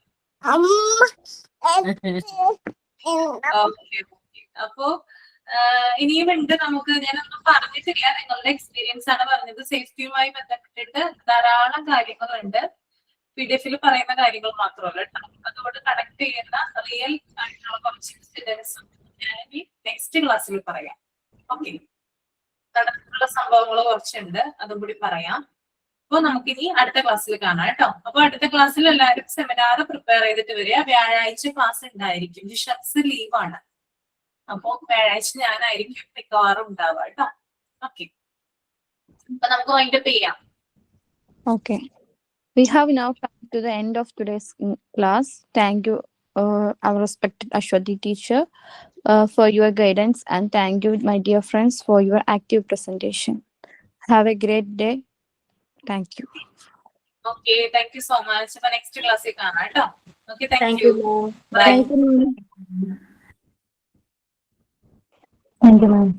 അപ്പോ ഇനിയും ഉണ്ട് നമുക്ക്. ഞാനൊന്നും പറഞ്ഞിട്ടില്ല, നിങ്ങളുടെ എക്സ്പീരിയൻസ് ആണ് പറഞ്ഞത്. സേഫ്റ്റിയുമായി ബന്ധപ്പെട്ടിട്ട് ധാരാളം കാര്യങ്ങളുണ്ട്. PDF പറയുന്ന കാര്യങ്ങൾ മാത്രമല്ല കേട്ടോ, അതുകൊണ്ട് കണക്ട് ചെയ്യുന്ന റിയൽ ആയിട്ടുള്ള കുറച്ച് ഇൻസിഡൻസും ഞാൻ ഇനി നെക്സ്റ്റ് ക്ലാസ്സിൽ പറയാം. ഓക്കെ, നടന്നിട്ടുള്ള സംഭവങ്ങൾ കുറച്ചുണ്ട്, അതും കൂടി പറയാം. അപ്പൊ നമുക്കിനി അടുത്ത ക്ലാസ്സിൽ കാണാം കേട്ടോ. അപ്പൊ അടുത്ത ക്ലാസ്സിൽ എല്ലാവരും സെമിനാർ പ്രിപ്പയർ ചെയ്തിട്ട് വരിക. വ്യാഴാഴ്ച ക്ലാസ് ഉണ്ടായിരിക്കും, ബിഷപ്സ് ലീവാണ്. അപ്പൊ വ്യാഴാഴ്ച ഞാനായിരിക്കും മിക്കവാറും ഉണ്ടാവുക കേട്ടോ. ഓക്കെ, അപ്പൊ നമുക്ക് വൈൻഡപ്പ് ചെയ്യാം. Okay. We have now come to the end of today's class. Thank you, our respected Ashwati teacher, for your guidance, and thank you, my dear friends, for your active presentation. Have a great day. Thank you. Okay, thank you so much. അപ്പൊ next ക്ലാസ്സിൽ കാണാം കേട്ടോ. Okay, thank you. Bye. Thank you, ma'am.